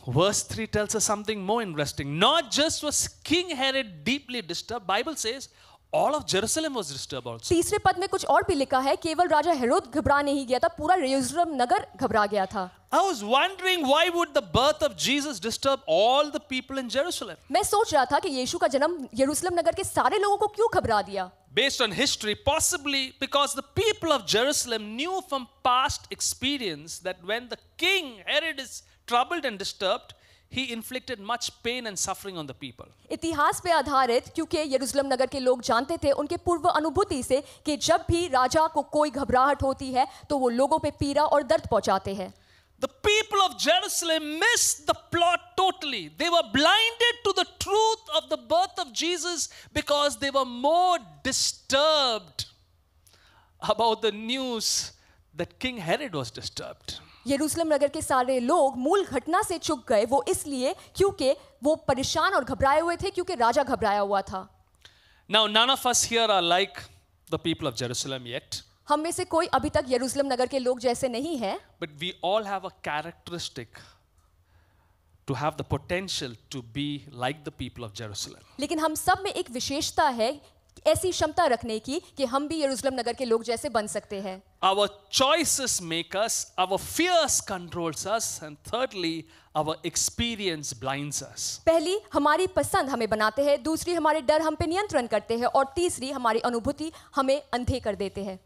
Verse 3 tells us something more interesting. Not just was King Herod deeply disturbed, Bible says all of Jerusalem was disturbed also. तीसरे पद में कुछ और भी लिखा है, केवल राजा हेरोद घबरा नहीं गया था, पूरा यरूशलेम नगर घबरा गया था. I was wondering why would the birth of Jesus disturb all the people in Jerusalem? मैं सोच रहा था कि यीशु का जन्म यरूशलेम नगर के सारे लोगों को क्यों घबरा दिया. Based on history, possibly because the people of Jerusalem knew from past experience that when the king Herod is troubled and disturbed, he inflicted much pain and suffering on the people. इतिहास पे आधारित, क्योंकि यरूशलेम नगर के लोग जानते थे उनके पूर्व अनुभूति से कि जब भी राजा को कोई घबराहट होती है तो वो लोगों पे पीड़ा और दर्द पहुंचाते हैं. The people of Jerusalem missed the plot totally. They were blinded to the truth of the birth of Jesus because they were more disturbed about the news that King Herod was disturbed. यरूशलेम नगर के सारे लोग मूल घटना से चूक गए, वो इसलिए क्योंकि वो परेशान और घबराए हुए थे, क्योंकि राजा घबराया हुआ था. Now, none of us here are like the people of Jerusalem yet. हम में से कोई अभी तक यरूशलेम नगर के लोग जैसे नहीं हैं, But we all have a characteristic to have the potential to be like the people of Jerusalem. लेकिन हम सब में एक विशेषता है ऐसी क्षमता रखने की कि हम भी यरूशलेम नगर के लोग जैसे बन सकते हैं. Our choices make us, our fears controls us, and thirdly, our experience blinds us. पहली हमारी पसंद हमें बनाते हैं, दूसरी हमारे डर हम पे नियंत्रण करते हैं, और तीसरी हमारी अनुभूति हमें अंधे कर देते हैं.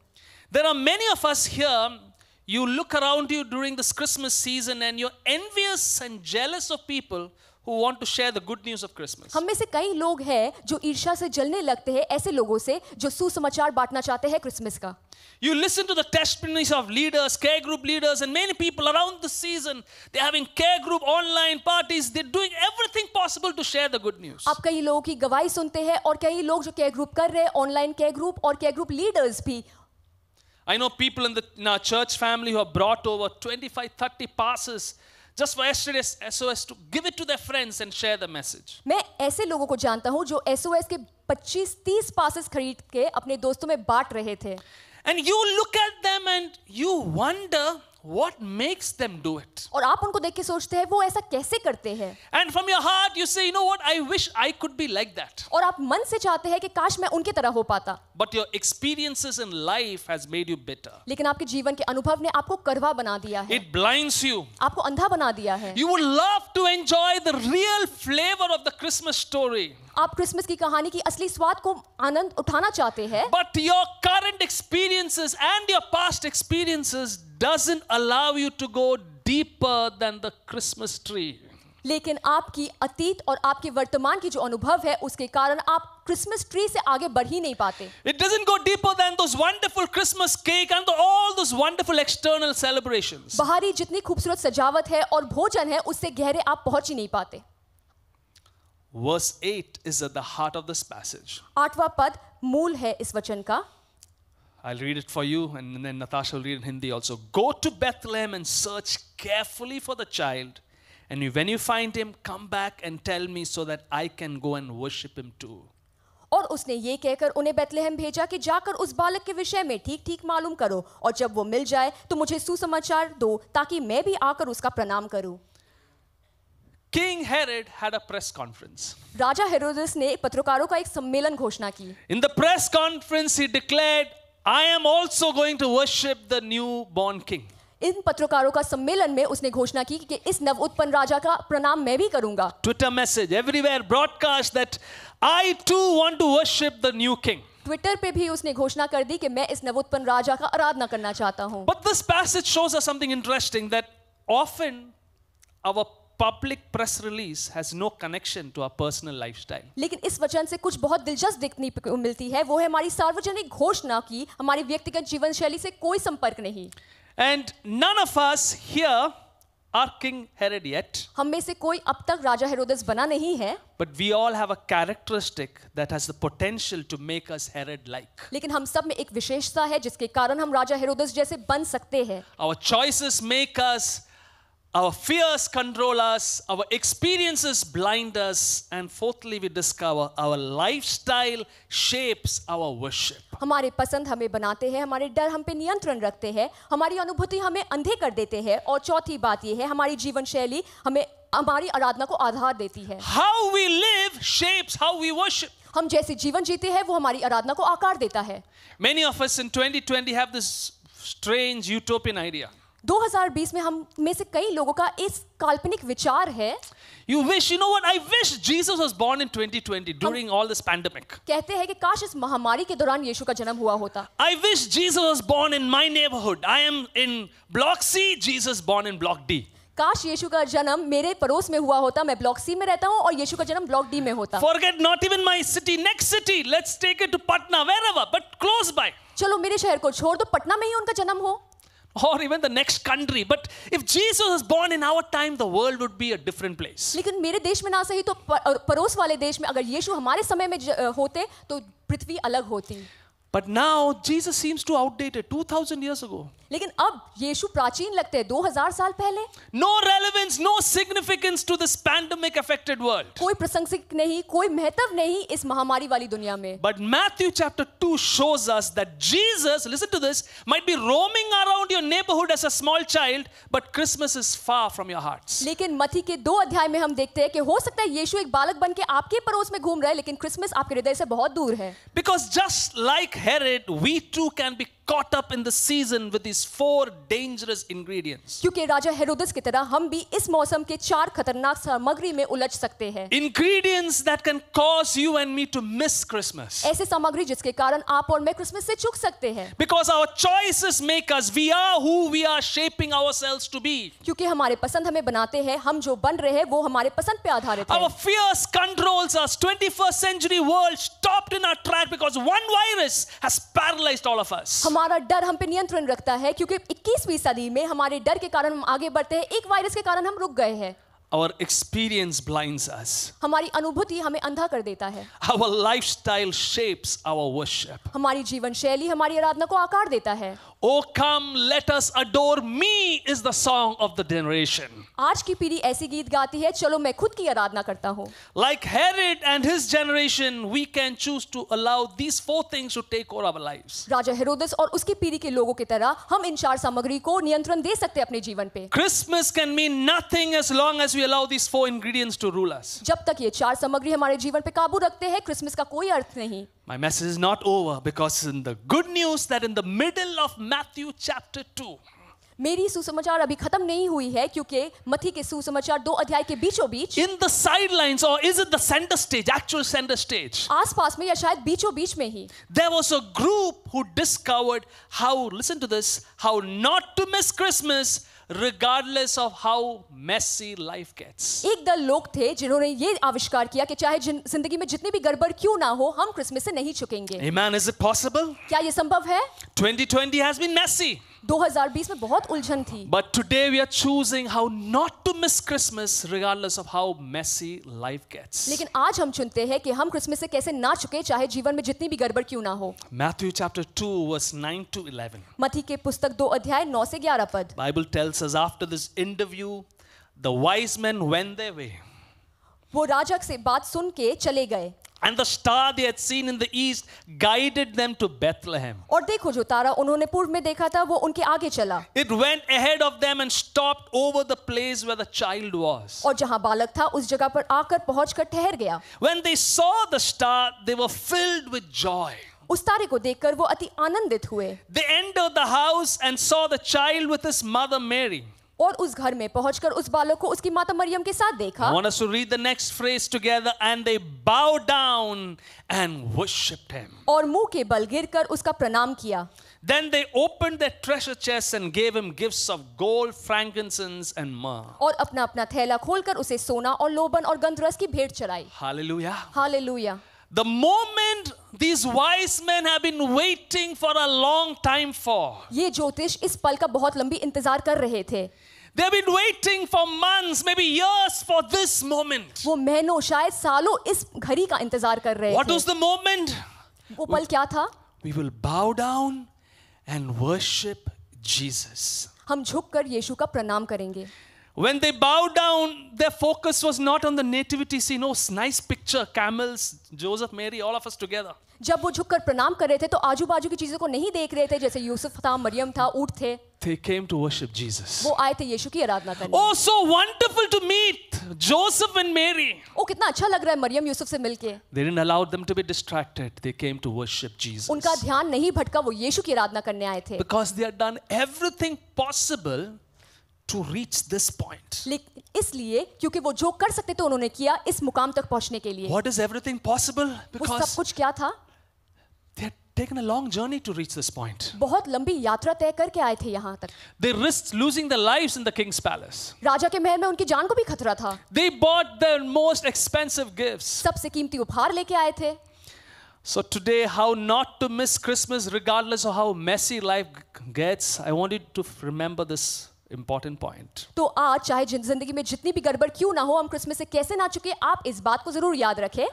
There are many of us here, you look around you during this Christmas season and you're envious and jealous of people who want to share the good news of Christmas. हम में से कई लोग हैं जो ईर्ष्या से जलने लगते हैं ऐसे लोगों से जो सुसमाचार बांटना चाहते हैं क्रिसमस का. You listen to the testimonies of leaders, care group leaders, and many people around the season. They're having care group online parties. They're doing everything possible to share the good news. आप कई लोगों की गवाही सुनते हैं और कई लोग जो केयर ग्रुप कर रहे हैं, ऑनलाइन केयर ग्रुप और केयर ग्रुप लीडर्स भी. I know people in our church family who have brought over 25-30 passes just for yesterday's SOS to give it to their friends and share the message. मैं ऐसे लोगों को जानता हूं जो SOS के 25-30 पासेस खरीद के अपने दोस्तों में बांट रहे थे. And you look at them and you wonder what makes them do it. और आप उनको देख के सोचते हैं वो ऐसा कैसे करते हैं. And from your heart you say, you know what, I wish I could be like that. और आप मन से चाहते हैं कि काश मैं उनके तरह हो पाता. But your experiences in life has made you bitter. लेकिन आपके जीवन के अनुभव ने आपको कड़वा बना दिया है. It blinds you. आपको अंधा बना दिया है. You would love to enjoy the real flavor of the Christmas story. आप क्रिसमस की कहानी की असली स्वाद को आनंद उठाना चाहते हैं. But your current experiences and your past experiences doesn't allow you to go deeper than the Christmas tree. लेकिन आपकी अतीत और आपके वर्तमान की जो अनुभव है उसके कारण आप क्रिसमस ट्री से आगे बढ़ ही नहीं पाते. It doesn't go deeper than those wonderful Christmas cake and all those wonderful external celebrations. बाहरी जितनी खूबसूरत सजावट है और भोजन है उससे गहरे आप पहुंच ही नहीं पाते. Verse 8 is at the heart of this passage. 8वां पद मूल है इस वचन का. I'll read it for you and then Natasha will read in Hindi also. Go to Bethlehem and search carefully for the child. And when you find him, come back and tell me so that I can go and worship him too. और उसने ये कहकर उन्हें Bethlehem भेजा कि जाकर उस बालक के विषय में ठीक-ठीक मालूम करो और जब वो मिल जाए तो मुझे सुसमाचार दो ताकि मैं भी आकर उसका प्रणाम करूं. King Herod had a press conference. राजा हेरोदेस ने पत्रकारों का एक सम्मेलन घोषणा की. In the press conference he declared, I am also going to worship the newborn king. इन पत्रकारों का सम्मेलन में उसने घोषणा की कि इस नवउत्पन्न राजा का प्रणाम मैं भी करूंगा. Twitter message everywhere broadcast that I too want to worship the new king. Twitter पे भी उसने घोषणा कर दी कि मैं इस नवउत्पन्न राजा का आराधना करना चाहता हूं. But this passage shows us something interesting, that often our public press release has no connection to our personal lifestyle. लेकिन इस वचन से कुछ बहुत दिलचस्प देखने को मिलती है, वो है हमारी सार्वजनिक घोषणा की हमारी व्यक्तिगत जीवन शैली से कोई संपर्क नहीं. And none of us here are King Herod yet. हम में से कोई अब तक राजा हेरोदेस बना नहीं है. But we all have a characteristic that has the potential to make us Herod-like. लेकिन हम सब में एक विशेषता है जिसके कारण हम राजा हेरोदेस जैसे बन सकते हैं. Our choices make us, our fears control us, our experiences blind us, and fourthly we discover our lifestyle shapes our worship. हमारे पसंद हमें बनाते हैं, हमारे डर हम पे नियंत्रण रखते हैं, हमारी अनुभूति हमें अंधे कर देते हैं, और चौथी बात ये है हमारी जीवन शैली हमें हमारी आराधना को आधार देती है. How we live shapes how we worship. हम जैसे जीवन जीते हैं वो हमारी आराधना को आकार देता है. Many of us in 2020 have this strange utopian idea. 2020 में हम में से कई लोगों का इस काल्पनिक विचार है. You wish, you know what? I wish Jesus was born in 2020 during all this pandemic. कहते हैं कि काश इस महामारी के दौरान यीशु का जन्म हुआ होता. I wish Jesus was born in my neighborhood. I am in block C, Jesus born in block D. काश यीशु का जन्म मेरे पड़ोस में हुआ होता। मैं ब्लॉक सी में रहता हूँ और यीशु का जन्म ब्लॉक डी में होता। Forget not even my city, next city. Let's take it to Patna, wherever, but close by. चलो मेरे शहर को छोड़ दो, पटना में ही उनका जन्म हो, Or even the next country. But if Jesus was born in our time, the world would be a different place. लेकिन मेरे देश में ना सही तो पड़ोस वाले देश में अगर यीशु हमारे समय में होते तो पृथ्वी अलग होती। But now Jesus seems too outdated, 2000 years ago. लेकिन अब यीशु प्राचीन लगते हैं 2000 साल पहले। No relevance, no significance to this pandemic affected world. कोई प्रशंसक नहीं, कोई महत्व नहीं इस महामारी वाली दुनिया में। But Matthew chapter 2 shows us that Jesus, listen to this, might be roaming around your neighborhood as a small child, but Christmas is far from your hearts. लेकिन मत्ती के 2 अध्याय में हम देखते हैं कि हो सकता है यीशु एक बालक बन के आपके पड़ोस में घूम रहा है, लेकिन क्रिसमस आपके हृदय से बहुत दूर है। Because just like Herod, we too can be caught up in the season with these 4 dangerous ingredients. क्योंकि राजा हेरोदेस की तरह हम भी इस मौसम के 4 खतरनाक सामग्री में उलझ सकते हैं। Ingredients that can cause you and me to miss Christmas. ऐसे सामग्री जिसके कारण आप और मैं क्रिसमस से चूक सकते हैं। Because our choices make us, we are who we are shaping ourselves to be. क्योंकि हमारे पसंद हमें बनाते हैं, हम जो बन रहे हैं वो हमारे पसंद पे आधारित है। Our fears controls us. 21st century world stopped in our track because one virus has paralyzed all of us. हमारा डर हम पे नियंत्रण रखता है क्योंकि 21वीं सदी में हमारे डर के कारण हम आगे बढ़ते हैं, एक वायरस के कारण हम रुक गए हैं। Our experience blinds us. हमारी अनुभूति हमें अंधा कर देता है। Our lifestyle shapes our worship. हमारी जीवन शैली हमारी आराधना को आकार देता है। Oh come, let us adore me is the song of the generation. आज की पीढ़ी ऐसी गीत गाती है, चलो मैं खुद की आराधना करता हूँ। Like Herod and his generation, we can choose to allow these 4 things to take over our lives. राजा हेरोदेस और उसकी पीढ़ी के लोगों की तरह हम इन 4 सामग्री को नियंत्रण दे सकते हैं अपने जीवन पे। Christmas can mean nothing as long as we allow these 4 ingredients to rule us. जब तक ये 4 सामग्री हमारे जीवन पे काबू रखते हैं, क्रिसमस का कोई अर्थ नहीं। My message is not over because in the good news that in the middle of Matthew chapter 2, मेरी सुसमाचार अभी खत्म नहीं हुई है क्योंकि मत्ती के सुसमाचार 2 अध्याय के बीचों बीच, in the sidelines, or is it the center stage, actual center stage, आसपास में या शायद बीचों बीच में ही, there was a group who discovered how, listen to this, how not to miss Christmas regardless of how messy life gets. एक दल लोग थे जिन्होंने ये आविष्कार किया कि चाहे जिंदगी में जितनी भी गड़बड़ क्यों ना हो, हम क्रिसमस से नहीं चुकेंगे। Amen. Is it possible? क्या ये संभव है? 2020 has been messy. 2020 में बहुत उलझन थी, But today we are choosing how not to miss Christmas regardless of how messy life gets. लेकिन आज हम चुनते हैं कि हम क्रिसमस से कैसे ना चुके, चाहे जीवन में जितनी भी गड़बड़ क्यों ना हो। Matthew chapter 2 verse 9 to 11. मत्ती के पुस्तक 2 अध्याय 9 से 11 पद। Bible tells us after this interview, the wise men went their way. वो राजा से बात सुन के चले गए And the star they had seen in the east guided them to Bethlehem. और देखो जो तारा उन्होंने पूर्व में देखा था वो उनके आगे चला It went ahead of them and stopped over the place where the child was. और जहां बालक था उस जगह पर आकर पहुंचकर ठहर गया। When they saw the star, they were filled with joy. उस तारे को देखकर वो अति आनंदित हुए They entered the house and saw the child with his mother Mary. और उस घर में पहुंचकर उस बालक को उसकी माता मरियम के साथ देखा। I want us to read the next phrase together. And they bowed down and worshipped him. और मुंह के बल गिरकर उसका प्रणाम किया। Then they opened their treasure chests and gave him gifts of gold, frankincense, and myrrh. और अपना अपना थैला खोलकर उसे सोना और लोबन और गंधरस की भेंट चढ़ाई। Hallelujah. Hallelujah. The moment these wise men have been waiting for a long time for. ये ज्योतिष इस पल का बहुत लंबी इंतजार कर रहे थे। They've been waiting for months, maybe years for this moment. वो महीनों शायद सालों इस घड़ी का इंतजार कर रहे What थे। was the moment? वो पल क्या था? We will bow down and worship Jesus. हम झुककर यीशु का प्रणाम करेंगे। When they bowed down, their focus was not on the nativity scene. Oh, nice picture, camels, Joseph, Mary, all of us together. जब वो झुककर प्रणाम कर रहे थे तो आजू बाजू की चीजों को नहीं देख रहे थे, जैसे यूसुफ था, मरियम था, ऊंट थे। They came to worship Jesus. वो आए थे यीशु की आराधना करने। Oh, so wonderful to meet Joseph and Mary. ओ कितना अच्छा लग रहा है मरियम यूसुफ से मिलके। They didn't allow them to be distracted. They came to worship Jesus. उनका ध्यान नहीं भटका, वो यीशु की आराधना करने आए थे। Because they had done everything possible to reach this point. इसलिए क्योंकि वो जो कर सकते थे उन्होंने किया इस मुकाम तक पहुंचने के लिए। What is everything possible? वो सब Because कुछ क्या था? they had taken a long journey to reach this point. बहुत लंबी यात्रा तय करके आए थे यहाँ तक। They risked losing their lives in the king's palace. राजा के महल में उनकी जान को भी खतरा था। They bought their most expensive gifts. सबसे कीमती उपहार लेके आए थे। So today, how not to miss Christmas regardless of how messy life gets, I want you to remember this important point. तो आज चाहे जिंदगी में जितनी भी गड़बड़ क्यों ना हो, हम क्रिसमस से कैसे ना चुके, आप इस बात को जरूर याद रखें।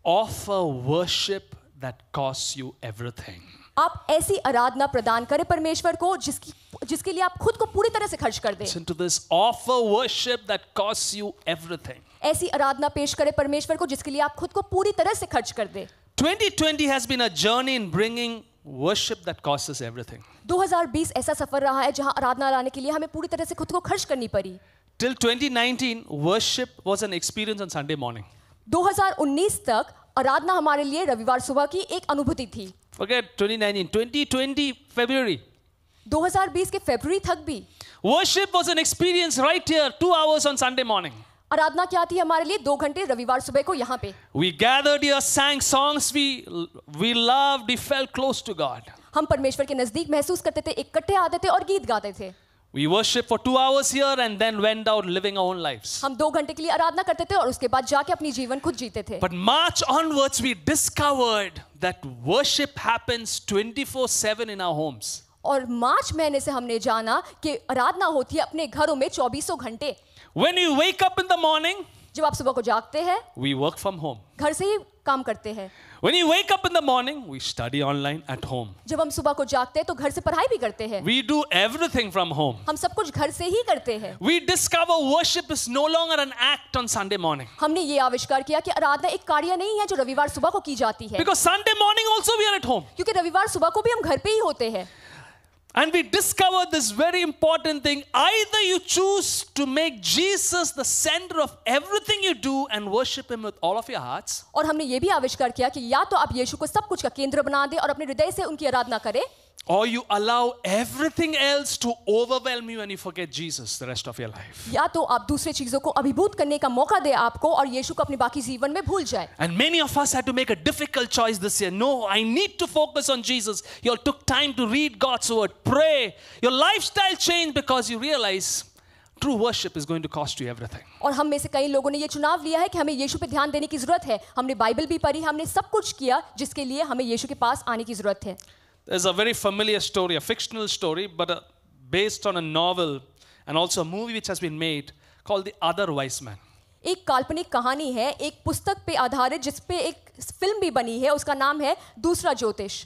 Offer worship that costs you everything. आप ऐसी आराधना प्रदान करें परमेश्वर को जिसके लिए आप खुद को पूरी तरह से खर्च कर दें। Listen to this. Offer worship that costs you everything. ऐसी आराधना पेश करें परमेश्वर को जिसके लिए आप खुद को पूरी तरह से खर्च कर दें। 2020 has been a journey in bringing worship that costs us everything. 2020 ऐसा सफर रहा है जहां आराधना लाने के लिए हमें पूरी तरह से खुद को खर्च करनी पड़ी। Till 2019, worship was an experience on Sunday morning. 2019 तक आराधना हमारे लिए रविवार सुबह की एक अनुभूति थी। Forget 2019, 2020 February. 2020 के फरवरी तक भी Worship was an experience right here, 2 hours on Sunday morning. आराधना क्या थी हमारे लिए? 2 घंटे रविवार सुबह को यहाँ पे We gathered here, sang songs we loved, we felt close to God. हम परमेश्वर के नजदीक महसूस करते थे, इकट्ठे आते थे और गीत गाते थे। We worshiped for 2 hours here and then went out living our own lives. हम 2 घंटे के लिए आराधना करते थे और उसके बाद जाके अपनी जीवन खुद जीते थे। But March onwards, we discovered that worship happens 24/7 in our homes. और मार्च महीने से हमने जाना कि आराधना होती है अपने घरों में 24 घंटे। When you wake up in the morning, जब आप सुबह को जागते हैं, we work from home. घर से ही काम करते हैं। When you wake up in the morning, we study online at home. जब हम सुबह को जागते हैं तो घर से पढ़ाई भी करते हैं। We do everything from home. हम सब कुछ घर से ही करते हैं। We discover worship is no longer an act on Sunday morning. हमने ये आविष्कार किया कि आराधना एक कार्य नहीं है जो रविवार सुबह को की जाती है, Because Sunday morning also we are at home. क्योंकि रविवार सुबह को भी हम घर पे ही होते हैं। And we discover this very important thing. Either you choose to make Jesus the center of everything you do and worship Him with all of your hearts. और हमने ये भी आविष्कार किया कि या तो आप यीशु को सब कुछ का केंद्र बना दें और अपने हृदय से उनकी आराधना करें, Or you allow everything else to overwhelm you and you forget Jesus the rest of your life. या तो आप दूसरे चीजों को अभिभूत करने का मौका दें आपको और यीशु को अपने बाकी जीवन में भूल जाए। And many of us had to make a difficult choice this year. No, I need to focus on Jesus. You all took time to read God's word, pray. Your lifestyle changed because you realize true worship is going to cost you everything. और हम में से कई लोगों ने ये चुनाव लिया है कि हमें यीशु पे ध्यान देने की जरूरत है। हमने बाइबल भी पढ़ी, हमने सब कुछ किया जिसके लिए हमें यीशु के पास आने की जरूरत है। There's a very familiar story, a fictional story, but based on a novel and also a movie which has been made called The Other Wise Man. एक काल्पनिक कहानी है, एक पुस्तक पे आधारित जिस पे एक फिल्म भी बनी है, उसका नाम है दूसरा ज्योतिष,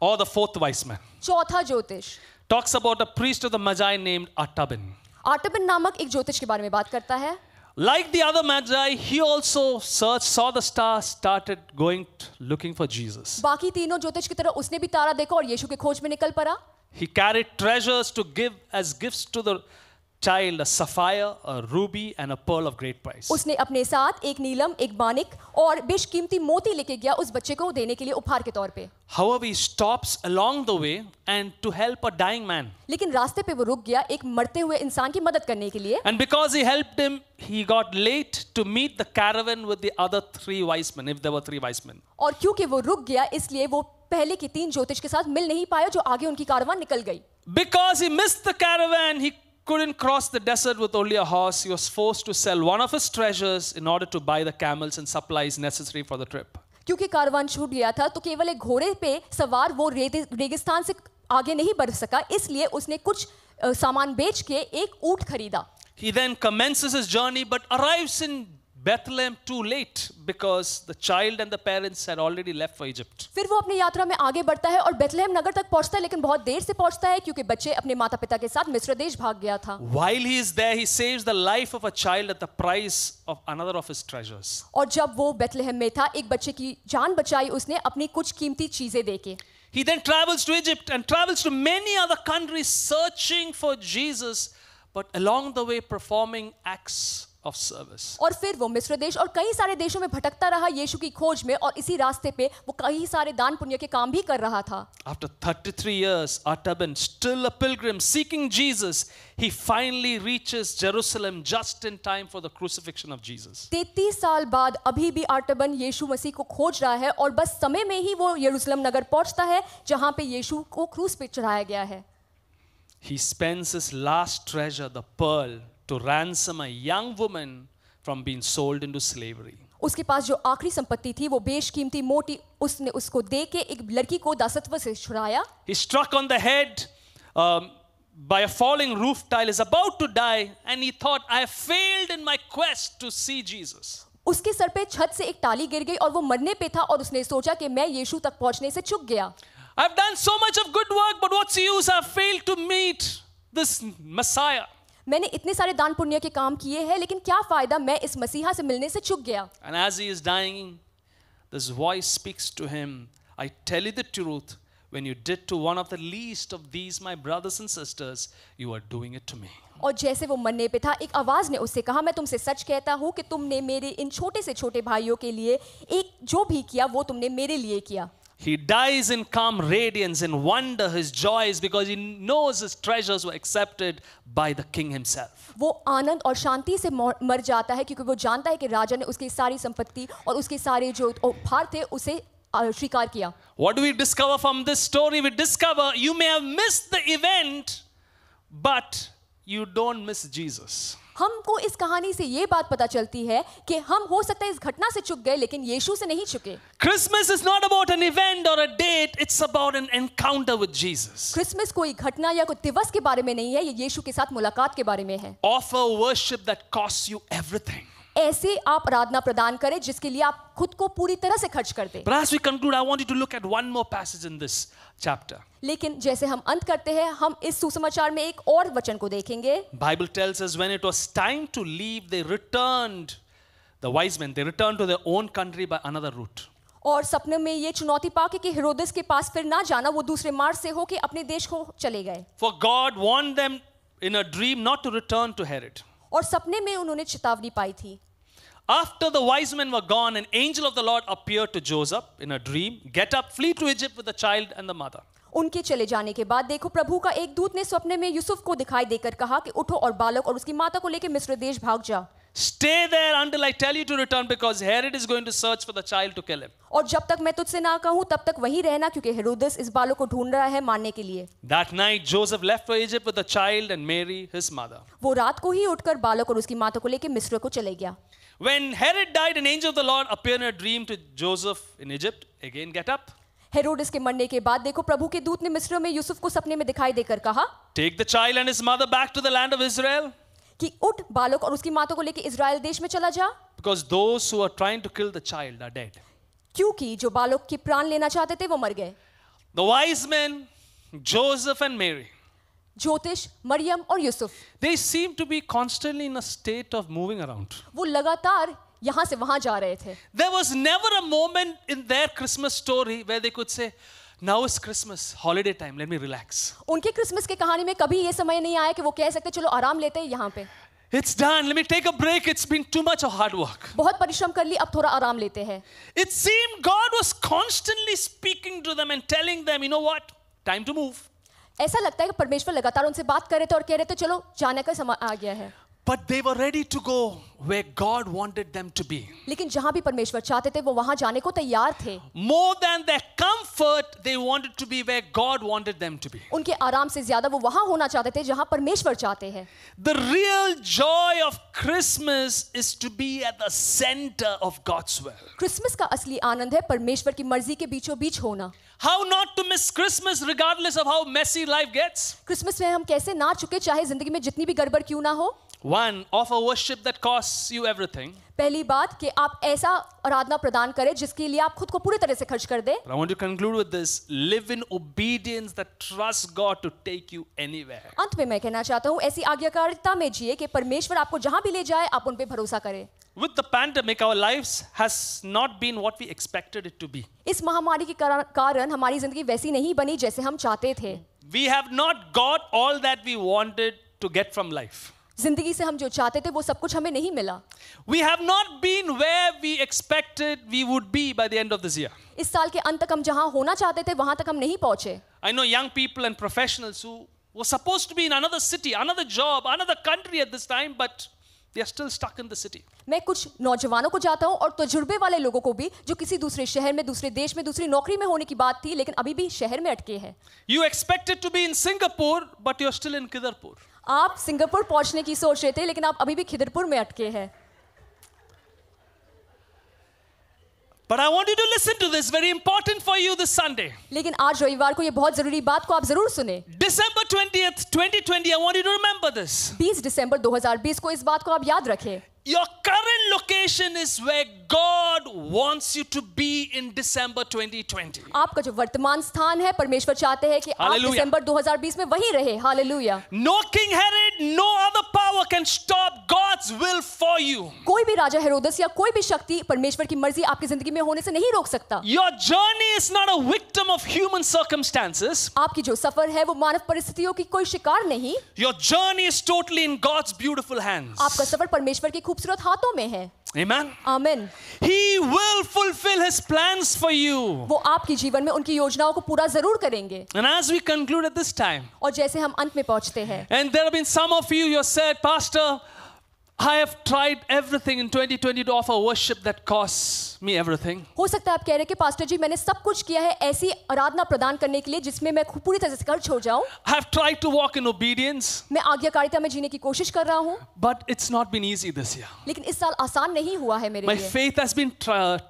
Or The Fourth Wise Man. चौथा ज्योतिष। Talks about a priest of the Magi named Artaban. आर्टबन नामक एक ज्योतिष के बारे में बात करता है। Like the other Magi, he also searched, saw the star, started going looking for Jesus. बाकी तीनों ज्योतिष की तरह उसने भी तारा देखा और यीशु के खोज में निकल पड़ा। He carried treasures to give as gifts to the child, a sapphire, a ruby, and a pearl of great price. उसने अपने साथ एक नीलम, एक मानिक और बेशकीमती मोती लेके गया उस बच्चे को देने के लिए उपहार के तौर पे। However, he stops along the way and to help a dying man. लेकिन रास्ते पे वो रुक गया एक मरते हुए इंसान की मदद करने के लिए। And because he helped him, he got late to meet the caravan with the other 3 wise men, if there were 3 wise men. और क्योंकि वो रुक गया इसलिए वो पहले के 3 ज्योतिष के साथ मिल नहीं पाया जो आगे उनकी कारवां निकल गई। Because he missed the caravan, he couldn't cross the desert with only a horse. He was forced to sell one of his treasures in order to buy the camels and supplies necessary for the trip. क्योंकि कारवान छूट गया था तो केवल एक घोड़े पे सवार वो रेगिस्तान से आगे नहीं बढ़ सका, इसलिए उसने कुछ सामान बेच के एक ऊंट खरीदा। He then commences his journey but arrives in Bethlehem too late because the child and the parents had already left for Egypt. फिर वो अपनी यात्रा में आगे बढ़ता है और बेथलेहम नगर तक पहुंचता है, लेकिन बहुत देर से पहुंचता है क्योंकि बच्चे अपने माता पिता के साथ मिस्र देश भाग गया था। While he is there, he saves the life of a child at the price of another of his treasures. और जब वो बेथलेहम में था एक बच्चे की जान बचाई उसने अपनी कुछ कीमती चीजें देके। He then travels to Egypt and travels to many other countries searching for Jesus, but along the way performing acts of service. और फिर वो मिस्र देश और कई सारे देशों में भटकता रहा यीशु की खोज में, और इसी रास्ते पे वो कई सारे दान पुण्य के काम भी कर रहा था. After 33 years, Artaban, still a pilgrim seeking Jesus, he finally reaches Jerusalem just in time for the crucifixion of Jesus. 33 साल बाद अभी भी आर्टबन यीशु मसीह को खोज रहा है, और बस समय में ही वो यरूशलेम नगर पहुंचता है जहां पे यीशु को क्रूस पे चढ़ाया गया है. He spends his last treasure, the pearl, to ransom a young woman from being sold into slavery. उसके पास जो आखिरी संपत्ति थी वो बेशकीमती मोती उसने उसको दे के एक लड़की को दासत्व से छुड़ाया. He struck on the head by a falling roof tile, is about to die, and he thought, I have failed in my quest to see Jesus. उसके सर पे छत से एक टाली गिर गई और वो मरने पे था, और उसने सोचा कि मैं यीशु तक पहुंचने से चूक गया. I've done so much of good work, but what's the use? I've failed to meet this Messiah. मैंने इतने सारे दान पुण्य के काम किए हैं, लेकिन क्या फायदा, मैं इस मसीहा से मिलने से चूक गया. And as he is dying, this voice speaks to him, I tell you the truth, when you did to one of the least of these my brothers and sisters, you are doing it to me. और जैसे वो मरने पे था, एक आवाज ने उससे कहा, मैं तुमसे सच कहता हूँ कि तुमने मेरे इन छोटे से छोटे भाइयों के लिए एक जो भी किया वो तुमने मेरे लिए किया. He dies in calm radiance, in wonder, his joy is because he knows his treasures were accepted by the king himself. वो आनंद और शांति से मर जाता है क्योंकि वो जानता है कि राजा ने उसकी सारी संपत्ति और उसके सारे जो उपहार थे उसे स्वीकार किया. What do we discover from this story? We discover you may have missed the event, but you don't miss Jesus. हमको इस कहानी से ये बात पता चलती है कि हम हो सकता है इस घटना से चूक गए, लेकिन यीशु से नहीं चुके. Christmas is not about an event or a date, it's about an encounter with Jesus. Christmas कोई घटना या कोई दिवस के बारे में नहीं है, ये यीशु के साथ मुलाकात के बारे में है. Offer worship that costs you everything. ऐसे आप आराधना प्रदान करें जिसके लिए आप खुद को पूरी तरह से खर्च कर दें. But as we conclude, I want you to look at one more passage in this chapter. लेकिन जैसे हम अंत करते हैं, हम इस सुसमाचार में एक और वचन को देखेंगे. Bible tells us when it was time to leave, they returned, the wise men, they returned to their own country by another route. और सपने में ये चुनौती पाके कि हेरोदेस के पास फिर ना जाना, वो दूसरे मार्ग से होके अपने देश को चले गए. For God warned them in a dream not to return to Herod. और सपने में उन्होंने चेतावनी पाई थी. After the wise men were gone, an angel of the Lord appeared to Joseph in a dream. Get up, flee to Egypt with the child and the mother. उनके चले जाने के बाद देखो प्रभु का एक दूत ने स्वप्ने में यूसुफ को दिखाई देकर कहा कि उठो और बालक और उसकी माता को लेकर मिस्र देश भाग जा. Stay there until I tell you to return, because Herod is going to search for the child to kill him. और जब तक मैं तुझसे ना कहूं तब तक वहीं रहना, क्योंकि हेरोदेस इस बालक को ढूंढ रहा है मारने के लिए. That night Joseph left for Egypt with the child and Mary his mother. वो रात को ही उठकर बालक और उसकी माता को लेकर मिस्र को चले गया. When Herod died, an angel of the Lord appeared in a dream to Joseph in Egypt. Again, get up. हेरोदेस के मरने के बाद देखो प्रभु के दूत ने मिस्र में यूसुफ को सपने में दिखाई देकर कहा, Take the child and his mother back to the land of Israel, कि उठ बालक और उसकी माता को लेकर इजराइल देश में चला जा, because those who are trying to kill the child are dead. क्योंकि जो बालक के प्राण लेना चाहते थे वो मर गए. The wise men, Joseph and Mary, ज्योतिष, मरियम और Yusuf, they seem to be constantly in a state of moving around. वो लगातार यहाँ से वहाँ जा रहे थे. There was never a moment in their Christmas story where they could say, now is Christmas, holiday time, let me relax. उनके Christmas की कहानी में कभी ये समय नहीं आया कि वो कह सकते चलो आराम लेते हैं यहाँ पे. It's done, let me take a break, it's been too much of hard work. बहुत परिश्रम कर ली, अब थोड़ा आराम लेते हैं. It seemed God was constantly speaking to them and telling them, you know what, time to move. ऐसा लगता है कि परमेश्वर लगातार उनसे बात कर रहे थे और कह रहे थे चलो जाने का समय आ गया है. But they were ready to go where God wanted them to be. लेकिन जहां भी परमेश्वर चाहते थे वो वहां जाने को तैयार थे. More than their comfort, they wanted to be where God wanted them to be. उनके आराम से ज्यादा वो वहां होना चाहते थे जहां परमेश्वर चाहते हैं. The real joy of Christmas is to be at the center of God's will. Christmas का असली आनंद है परमेश्वर की मर्जी के बीचों बीच होना. How not to miss Christmas regardless of how messy life gets? Christmas में हम कैसे ना चुके चाहे जिंदगी में जितनी भी गड़बड़ क्यों ना हो. One, offer worship that costs you everything. पहली बात कि आप ऐसा आराधना प्रदान करें जिसके लिए आप खुद को पूरी तरह से खर्च कर दें. But I want to conclude with this. Live in obedience that trusts God to take you anywhere. अंत में मैं कहना चाहता हूँ ऐसी आज्ञाकारिता में जिए कि परमेश्वर आपको जहां भी ले जाए आप उन पे भरोसा करें. With the pandemic, our lives has not been what we expected it to be. इस महामारी के कारण हमारी जिंदगी वैसी नहीं बनी जैसे हम चाहते थे. We have not got all that we wanted to get from life. जिंदगी से हम जो चाहते थे वो सब कुछ हमें नहीं मिला. We have not been where we expected we would be by the end of this year. इस साल के अंत तक हम जहां होना चाहते थे वहां तक हम नहीं पहुंचे. I know young people and professionals who were supposed to be in another city, another job, another country at this time, but they are still stuck in the city. मैं कुछ नौजवानों को जाता हूं और तजुर्बे वाले लोगों को भी जो किसी दूसरे शहर में, दूसरे देश में, दूसरी नौकरी में होने की बात थी लेकिन अभी भी शहर में अटके हैं. You expected to be in Singapore, but you're still in Kidarpur. आप सिंगापुर पहुंचने की सोच रहे थे लेकिन आप अभी भी खिदरपुर में अटके हैं. But I want you to listen to this, very important for you this Sunday. लेकिन आज रविवार को ये बहुत जरूरी बात को आप जरूर सुने. December 20th, 2020, I want you to remember this. 20 दिसंबर 2020 को इस बात को आप याद रखें. Your current location is where God wants you to be in December 2020. आपका जो वर्तमान स्थान है परमेश्वर चाहते हैं कि आप Hallelujah. दिसंबर 2020 में वही रहे. Hallelujah. No King Herod, no other power can stop God's will for you. कोई भी राजा हेरोदस या कोई भी शक्ति परमेश्वर की मर्जी आपकी जिंदगी में होने से नहीं रोक सकता. Your journey is not a victim of human circumstances. आपकी जो सफर है वो मानव परिस्थितियों की कोई शिकार नहीं. Your journey is totally in God's beautiful hands. आपका सफर परमेश्वर की खूबसूरत हाथों में है. Amen. आमीन. He will fulfill His plans for you. वो आपके जीवन में उनकी योजनाओं को पूरा जरूर करेंगे. And as we conclude at this time, और जैसे हम अंत में पहुंचते हैं, and there have been some of you have said, Pastor, I have tried everything in 2020 to offer worship that costs me everything. हो सकता है आप कह रहे हैं कि पास्टर जी मैंने सब कुछ किया है ऐसी आराधना प्रदान करने के लिए जिसमें मैं पूरी तरह से खर्च हो जाऊं. I have tried to walk in obedience, मैं आज्ञाकारिता में जीने की कोशिश कर रहा हूं. but it's not been easy this year. लेकिन इस साल आसान नहीं हुआ है मेरे My लिए. faith has been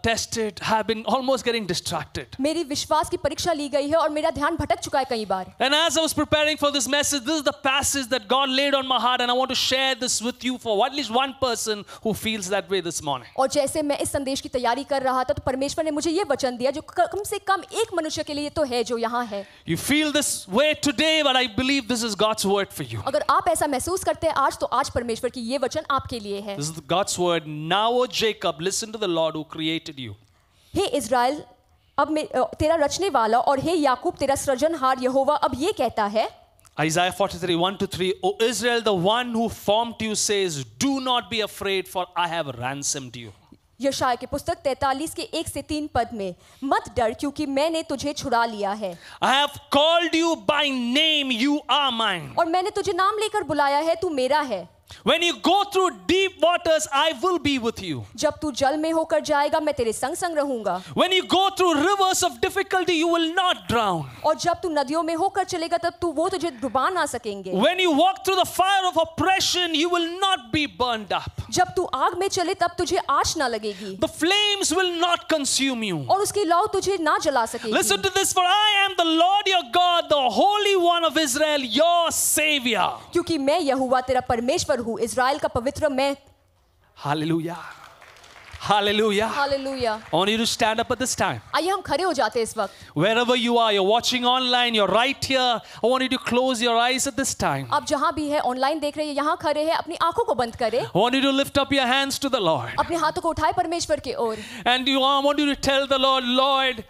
tested, have been almost getting distracted. मेरी विश्वास की परीक्षा ली गई है और मेरा ध्यान भटक चुका है कई बार. And as I was preparing for this message, this is the passage that God laid on my heart, and I want to share this with you for at least one person who feels that way this morning. और जैसे मैं इस संदेश की तैयारी कर रहा था तो परमेश्वर ने मुझे ये वचन दिया जो कम से कम एक मनुष्य के लिए तो है जो यहाँ है. You feel this way today, but I believe this is God's word for you. अगर आप ऐसा महसूस करते हैं आज तो आज परमेश्वर की ये वचन आपके लिए है. This is God's word. Now, O Jacob, listen to the Lord who created you. हे इज़राइल अब तेरा रचने वाला और हे याकूब तेरा सृजनहार यहोवा अब ये कहता है. Isaiah 43, 1-3. O Israel, the one who formed you says, do not be afraid, for I have ransomed you. यशाया की पुस्तक 43 के 1 से 3 पद में, मत डर क्योंकि मैंने तुझे छुड़ा लिया है. I have called you by name, you are mine. और मैंने तुझे नाम लेकर बुलाया है, तू मेरा है. When you go through deep waters, I will be with you. जब तू जल में होकर जाएगा मैं तेरे संग संग रहूंगा. When you go through rivers of difficulty, you will not drown. और जब तू नदियों में होकर चलेगा तब तू वो तुझे डुबा ना सकेंगे. When you walk through the fire of oppression, you will not be burned up. जब तू आग में चले तब तुझे आँच ना लगेगी. The flames will not consume you. और उसकी लौ तुझे ना जला सकेगी. Listen to this, for I am the Lord your God, the Holy One of Israel, your Savior. क्योंकि मैं यहोवा तेरा परमेश्वर हूँ, इज़राइल का पवित्र मैं. Hallelujah. Hallelujah. Hallelujah. I want you to stand up at this time. आइए हम खड़े हो जाते हैं इस वक्त. Wherever you are, you're watching online, you're right here. I want you to close your eyes at this time. आप जहाँ भी है ऑनलाइन देख रहे हैं यहाँ खड़े हैं अपनी आंखों को बंद करें. I want you to lift up your hands to the Lord. अपने हाथों को उठाए परमेश्वर की ओर. And I want you to tell the Lord, Lord,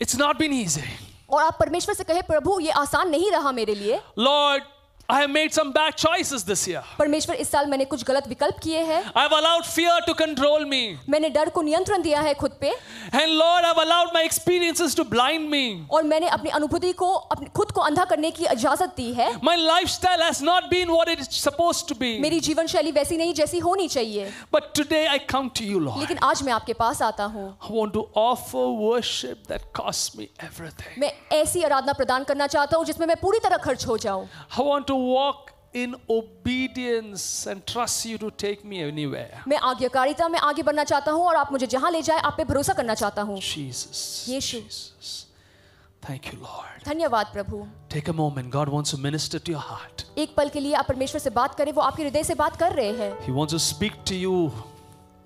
it's not been easy. और आप परमेश्वर से कहे प्रभु ये आसान नहीं रहा मेरे लिए. Lord, I have made some bad choices this year. परमेश्वर इस साल मैंने कुछ गलत विकल्प किए हैं. I've allowed fear to control me. मैंने डर को नियंत्रण दिया है खुद पे. And Lord, I've allowed my experiences to blind me. और मैंने अपनी अनुभूति को अपने खुद को अंधा करने की इजाजत दी है. My lifestyle has not been what it's supposed to be. मेरी जीवन शैली वैसी नहीं जैसी होनी चाहिए. But today I come to you, Lord. लेकिन आज मैं आपके पास आता हूँ. I want to offer worship that costs me everything. मैं ऐसी आराधना प्रदान करना चाहता हूँ जिसमें मैं पूरी तरह खर्च हो जाऊँ. I want to walk in obedience and trust you to take me anywhere. मैं आज्ञाकारिता में आगे बढ़ना चाहता हूँ और आप मुझे जहाँ ले जाए आप पे भरोसा करना चाहता हूँ. Jesus. Yeshu. Jesus. Thank you, Lord. धन्यवाद प्रभु. Take a moment. God wants to minister to your heart. एक पल के लिए आप परमेश्वर से बात करें. वो आपके हृदय से बात कर रहे हैं. He wants to speak to you.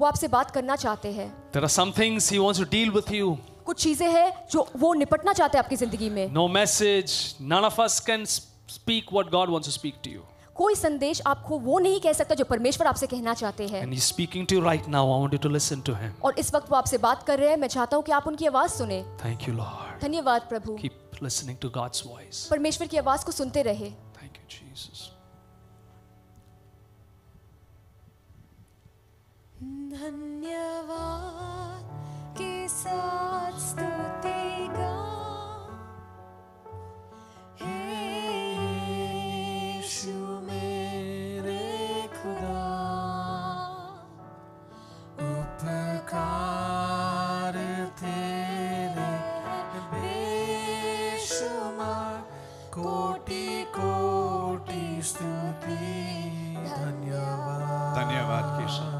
वो आपसे बात करना चाहते हैं. There are some things He wants to deal with you. कुछ चीजें हैं जो वो निपटना चाहते हैं आपकी जिंदगी में. No message. None of us can speak what God wants to speak to you. कोई संदेश आपको वो नहीं कह सकता जो परमेश्वर आपसे कहना चाहते हैं. And He's speaking to you right now. I want you to listen to Him. और इस वक्त वो आपसे बात कर रहे हैं. मैं चाहता हूँ कि आप उनकी आवाज सुने. Thank you, Lord. धन्यवाद प्रभु. Keep listening to God's voice. परमेश्वर की आवाज को सुनते रहे. Thank you, Jesus. धन्यवाद के साथ स्तुति गा, हे यीशु मेरे खुदा, उपकार तेरे बेशुमार, कोटि कोटि स्तुति धन्यवाद। धन्यवाद के साथ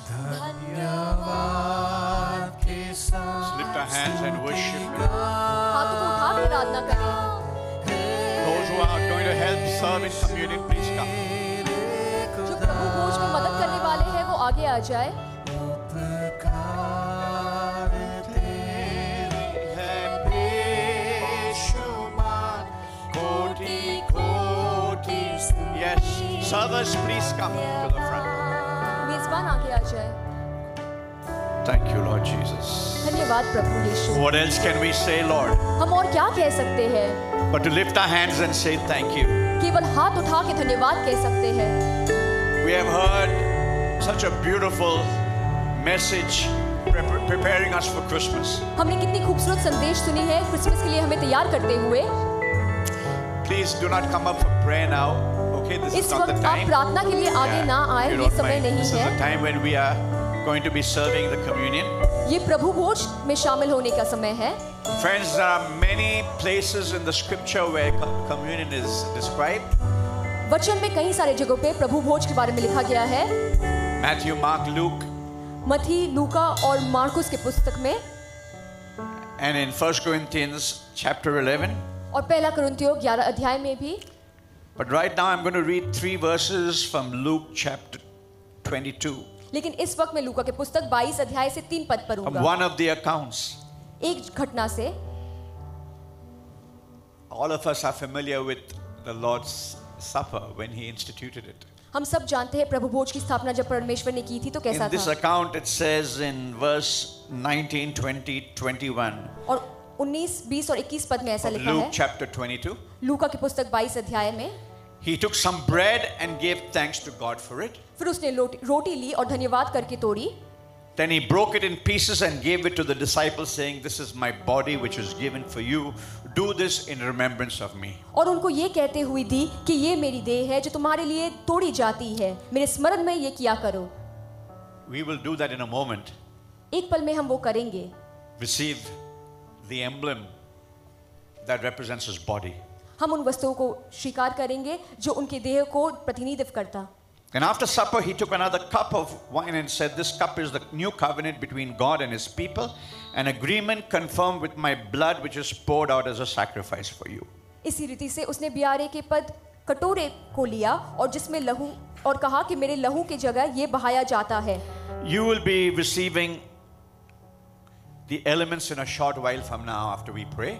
धन्यवाद के साथ lift our hands and worship Him. हाथों को उठा के आराधना करें। Those who are going to help serve in communion, please come. जो प्रभु भोज में मदद करने वाले हैं वो आगे आ जाए। उपकार तेरे है बेशुमार, कोटि कोटि। Yes, servers, please come to the front. मेजबान आगे आ जाए। Thank you, Lord Jesus. धन्यवाद प्रभु यीशु। What else can we say, Lord? हम और क्या कह सकते हैं? But to lift our hands and say thank you. केवल हाथ उठा के धन्यवाद कह सकते हैं। We have heard such a beautiful message preparing us for Christmas. हमने कितनी खूबसूरत संदेश सुनी है क्रिसमस के लिए हमें तैयार करते हुए। Please do not come up for prayer now. Okay, this इस is not the वक्त आप time. प्रार्थना के लिए आगे ना आए, if you ये don't समय mind. नहीं This is है। the time when we are going to be serving the communion. ये प्रभु भोज में शामिल होने का समय है। Friends, there are many places in the scripture where communion is described. वचन में कई सारे जगहों पे प्रभु भोज के बारे में लिखा गया है। Matthew, Mark, Luke, मत्ती, लूका और मार्कुस के पुस्तक में, and in 1 Corinthians chapter 11. और पहला कुरिन्थियों 11 अध्याय में भी। But right now I'm going to read 3 verses from Luke chapter 22. लेकिन इस वक्त मैं लूका के पुस्तक 22 अध्याय से 3 पद From पढ़ूंगा। one of the accounts. एक घटना से। All of us are familiar with the Lord's Supper when He instituted it. हम सब जानते हैं प्रभु भोज की स्थापना जब परमेश्वर ने की थी तो कैसा In this था। account it says in verse 19, 20, 21 और 19, 20 और 21 पद में ऐसा of लिखा Luke है। chapter 22. लूका की पुस्तक 22 अध्याय में, He took some bread and gave thanks to God for it. फिर उसने रोटी ली और धन्यवाद करके तोड़ी। Then he broke it in pieces and gave it to the disciples, saying, "This is my body which is given for you. Do this in remembrance of me." और उनको ये कहते हुए दी कि ये मेरी देह है जो तुम्हारे लिए तोड़ी जाती है, मेरे स्मरण में ये किया करो। We will do that in a moment. एक पल में हम वो करेंगे। Receive the emblem that represents his body. हम उन वस्तुओं को स्वीकार करेंगे जो उनके देह को प्रतिनिधित्व करता। And after supper, he took another cup of wine and said, "This cup is the new covenant between God and his people, an agreement confirmed with my blood, which is poured out as a sacrifice for you." इसी रीति से उसने बियारे के पद कटोरे को लिया और जिसमें लहू और कहा कि मेरे लहू की जगह ये बहाया जाता है। You will be receiving the elements in a short while from now after we pray.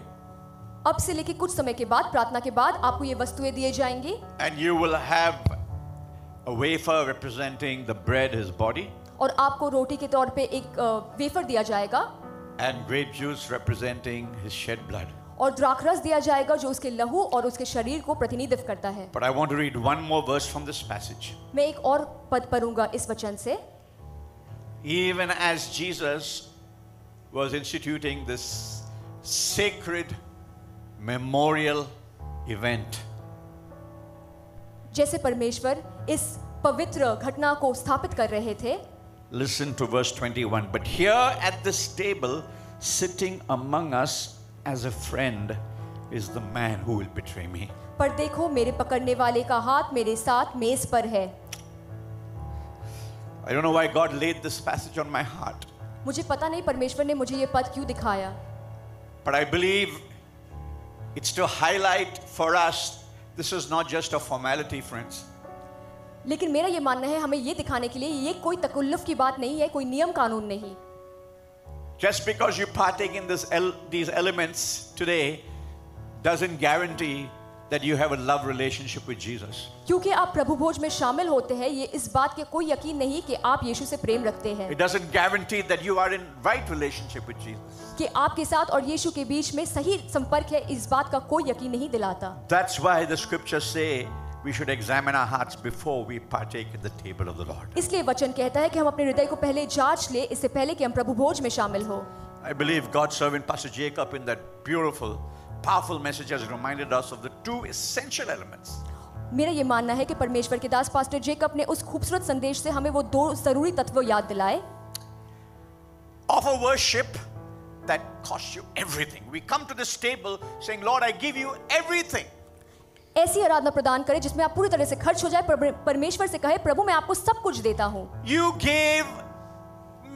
अब से लेके कुछ समय के बाद, प्रार्थना के बाद आपको ये वस्तुएं दिए जाएंगी। And you will have a wafer representing the bread, his body, और आपको रोटी के तौर पे एक वेफर दिया जाएगा and grape juice representing his shed blood. और द्राक्षरस दिया जाएगा जो उसके लहू और उसके शरीर को प्रतिनिधित्व करता है। But I want to read one more verse from this passage. मैं एक और पद पढ़ूंगा इस वचन से। Even as Jesus was instituting this sacred memorial event, जैसे परमेश्वर इस पवित्र घटना को स्थापित कर रहे थे। listen to verse 21. But here at this table, sitting among us as a friend, is the man who will betray me. पर देखो मेरे पकड़ने वाले का हाथ मेरे साथ मेज पर है। I don't know why God laid this passage on my heart, मुझे पता नहीं परमेश्वर ने मुझे ये पद क्यों दिखाया, but I believe it's to highlight for us this is not just a formality, friends. लेकिन मेरा ये मानना है हमें ये दिखाने के लिए ये कोई तकल्लुफ की बात नहीं है, कोई नियम कानून नहीं। Just because you partake in these elements today doesn't guarantee that you have a love relationship with Jesus. क्योंकि आप प्रभु भोज में शामिल होते हैं ये इस बात के कोई यकीन नहीं कि आप यीशु से प्रेम रखते हैं, It doesn't guarantee that you are in right relationship with Jesus. कि आपके साथ और यीशु के बीच में सही संपर्क है, इस बात का कोई यकीन नहीं दिलाता। That's why the scriptures say we should examine our hearts before we partake at the table of the Lord. इसलिए वचन कहता है कि हम अपने हृदय को पहले जांच ले, इससे पहले कि हम प्रभु भोज में शामिल हो। I believe God's servant Pastor Jacob in that beautiful, powerful message has reminded us of the two essential elements. मेरा ये मानना है कि परमेश्वर के दास पास्टर जेकब ने उस खूबसूरत संदेश से हमें वो दो जरूरी तत्व याद दिलाए। Offer worship that costs you everything. We come to this table saying, Lord, I give you everything. ऐसी आराधना प्रदान करें जिसमें आप पूरी तरह से खर्च हो जाए, परमेश्वर से कहे, प्रभु मैं आपको सब कुछ देता हूँ। You gave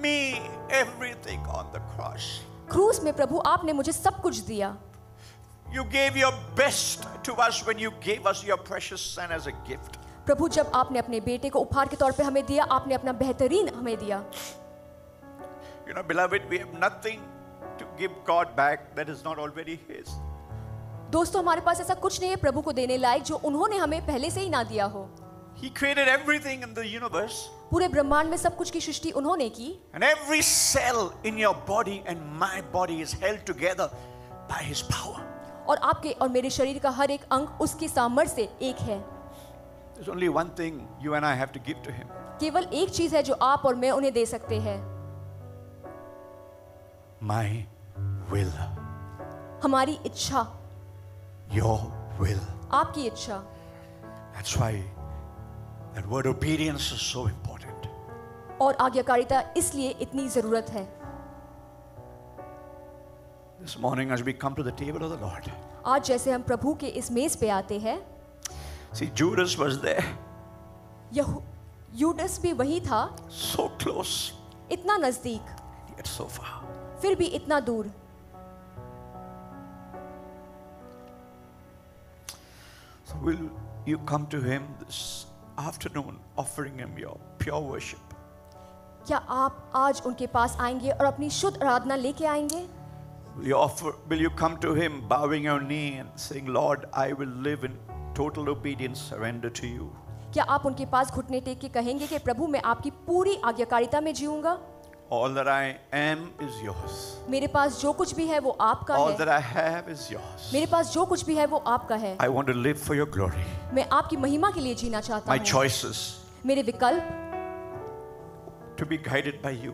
me everything on the cross. क्रूस में प्रभु आपने मुझे सब कुछ दिया। You gave your best to us when you gave us your precious son as a gift. प्रभु जब आपने अपने बेटे को उपहार के तौर पे हमें दिया, आपने अपना बेहतरीन हमें दिया। You know, beloved, we have nothing to give God back that is not already His. दोस्तों, हमारे पास ऐसा कुछ नहीं है प्रभु को देने लायक जो उन्होंने हमें पहले से ही ना दिया हो। He created everything in the universe. पूरे ब्रह्मांड में सब कुछ की सृष्टि उन्होंने की। And every cell in your body and my body is held together by His power. और आपके और मेरे शरीर का हर एक अंग उसकी सामर्थ्य से एक है। There's only one thing you and I have to give to Him. केवल एक चीज है जो आप और मैं उन्हें दे सकते हैं। My will. हमारी इच्छा। Your will. आपकी इच्छा। That's why that word obedience is so important. और आज्ञाकारिता इसलिए इतनी जरूरत है। This morning as we come to the table of the Lord. आज जैसे हम प्रभु के इस मेज पे आते हैं, See, Judas was there. यूडस भी वही था, So close, इतना नजदीक, yet so far. फिर भी इतना दूर। So will you come to Him this afternoon, offering Him your pure worship? क्या आप आज उनके पास आएंगे और अपनी शुद्ध आराधना लेके आएंगे? Will you come to Him, bowing your knee and saying, Lord, I will live in total obedience, surrender to you? क्या आप उनके पास घुटने टेक के कहेंगे कि प्रभु मैं आपकी पूरी आज्ञाकारिता में जीऊंगा? All that I am is yours. मेरे पास जो कुछ भी है वो आपका All है। that I have is yours. मेरे पास जो कुछ भी है वो आपका है। I want to live for your glory. मैं आपकी महिमा के लिए जीना चाहता My हूँ। choices मेरे विकल्प to be guided by you.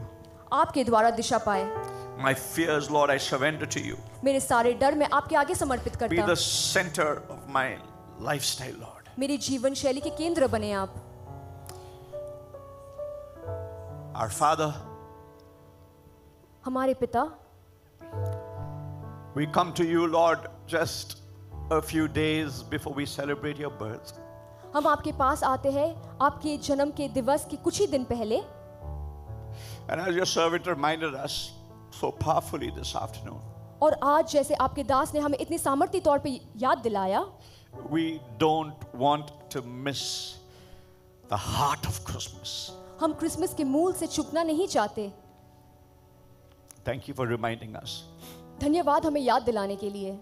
आपके द्वारा दिशा पाए। My fears, Lord, I surrender to you. मेरे सारे डर मैं आपके आगे समर्पित Be करता the हूँ। center of my lifestyle, Lord. मेरी जीवन शैली के केंद्र बने आप। Our Father, हमारे पिता, we come to you, Lord, just a few days before we celebrate your birth. हम आपके पास आते हैं आपके जन्म के दिवस के कुछ ही दिन पहले। And as your servant reminded us so powerfully this afternoon, और आज जैसे आपके दास ने हमें इतनी सामर्थ्य तौर पे याद दिलाया, we don't want to miss the heart of Christmas. हम क्रिसमस के मूल से चूकना नहीं चाहते। Thank you for reminding us. धन्यवाद हमें याद दिलाने के लिए।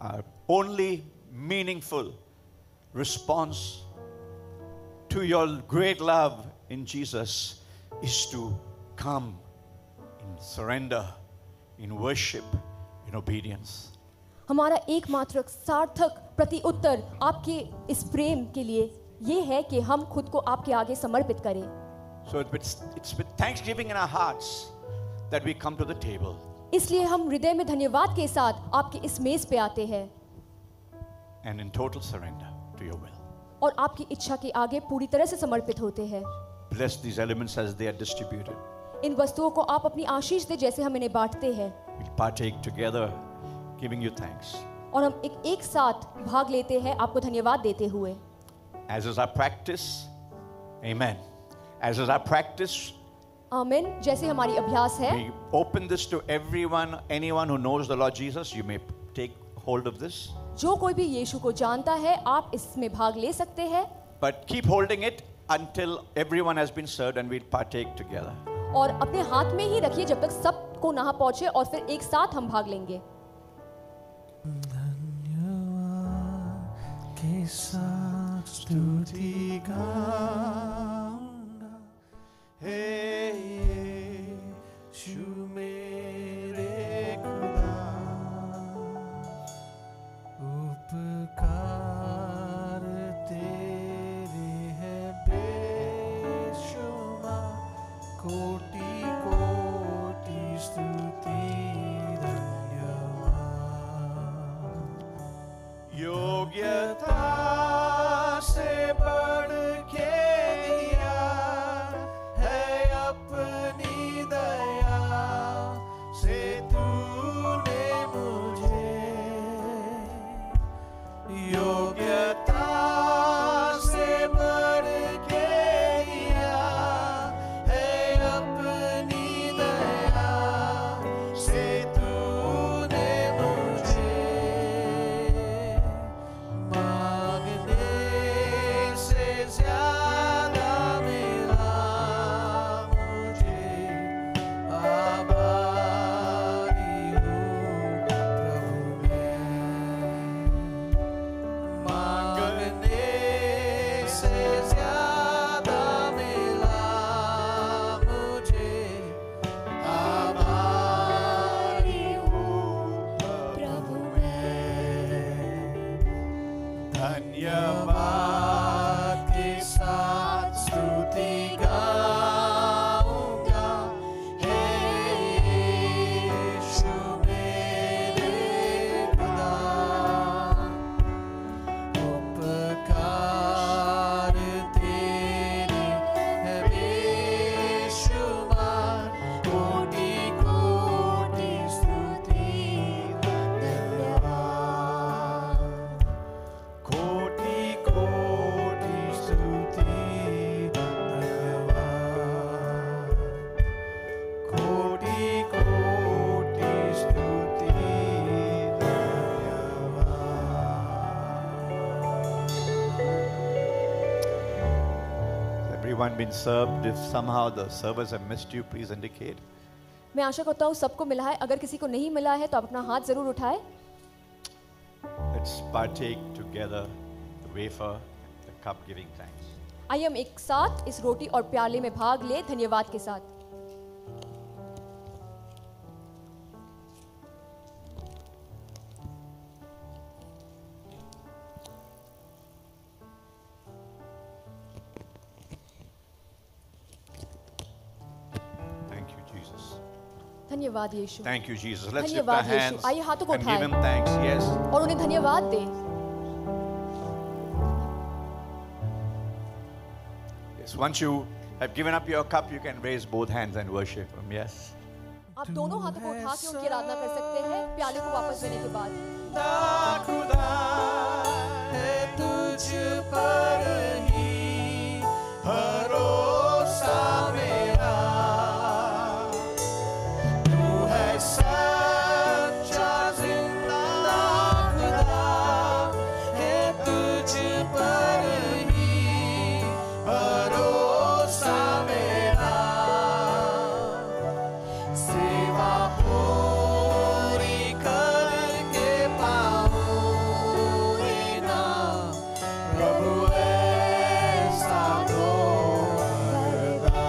Our only meaningful response to your great love in Jesus is to come in surrender, in worship, in obedience. हमारा एकमात्र सार्थक प्रति उत्तर आपके इस प्रेम के लिए ये है कि हम खुद को आपके आगे समर्पित करें। So it's with thanksgiving in our hearts that we come to the table. इसलिए हम हृदय में धन्यवाद के साथ आपके इस मेज पे आते हैं And in total surrender to your will. और आपकी इच्छा के आगे पूरी तरह से समर्पित होते हैं। Bless these elements as they are distributed. इन वस्तुओं को आप अपनी आशीष दे जैसे हम इन्हें बांटते हैं, We'll partake together, giving you thanks. और हम एक साथ भाग लेते हैं आपको धन्यवाद देते हुए। As is our practice, amen. As is our practice, आमीन। जैसे हमारी अभ्यास है, we open this to everyone, anyone who knows the Lord Jesus. You may take hold of this. जो कोई भी यीशु को जानता है आप इसमें भाग ले सकते हैं, But keep holding it until everyone has been served and we'll partake together. और अपने हाथ में ही रखिए जब तक सबको ना पहुंचे और फिर एक साथ हम भाग लेंगे। धन्यवाद के साथ स्तुति गाऊंगा, हे यीशु मेरे खुदा, उपकार तेरे धन्यवाद के साथ स्तुति गाऊंगा, हे यीशु मेरे खुदा। उपकार तेरे है बेशुमार, कोटि कोटि स्तुति धन्यवाद। कोटि कोटि स्तुति धन्यवाद। कोटि कोटि स्तुति Has everyone been served? If somehow the servers have missed you, please indicate. मैं आशा करता हूँ सबको मिला है। अगर किसी को नहीं मिला है तो आप अपना हाथ जरूर उठाए। Let's partake together the wafer, the cup, giving thanks. आइए हम एक साथ इस रोटी और प्याले में भाग ले धन्यवाद के साथ। Thank you, Jesus. धन्यवाद यीशु। Thank you, Jesus. Let's lift our धन्यवाद यीशु। hands आइए हाथों को and give उठाएं Him thanks. Yes. और उन्हें धन्यवाद दें। Yes. Once you have given up your cup, you can raise both hands and worship Him. Yes. आप दोनों हाथों को उठा के उनकी आराधना कर सकते हैं प्याले को वापस देने के बाद। खुदा है तुझ पर ही भरोसा मेरा, तू है सच्चा जिंदा खुदा है तुझ पर ही भरोसा मेरा। सेवा पूरी करके पाऊँ ना प्रभु ऐसा दो वरदान।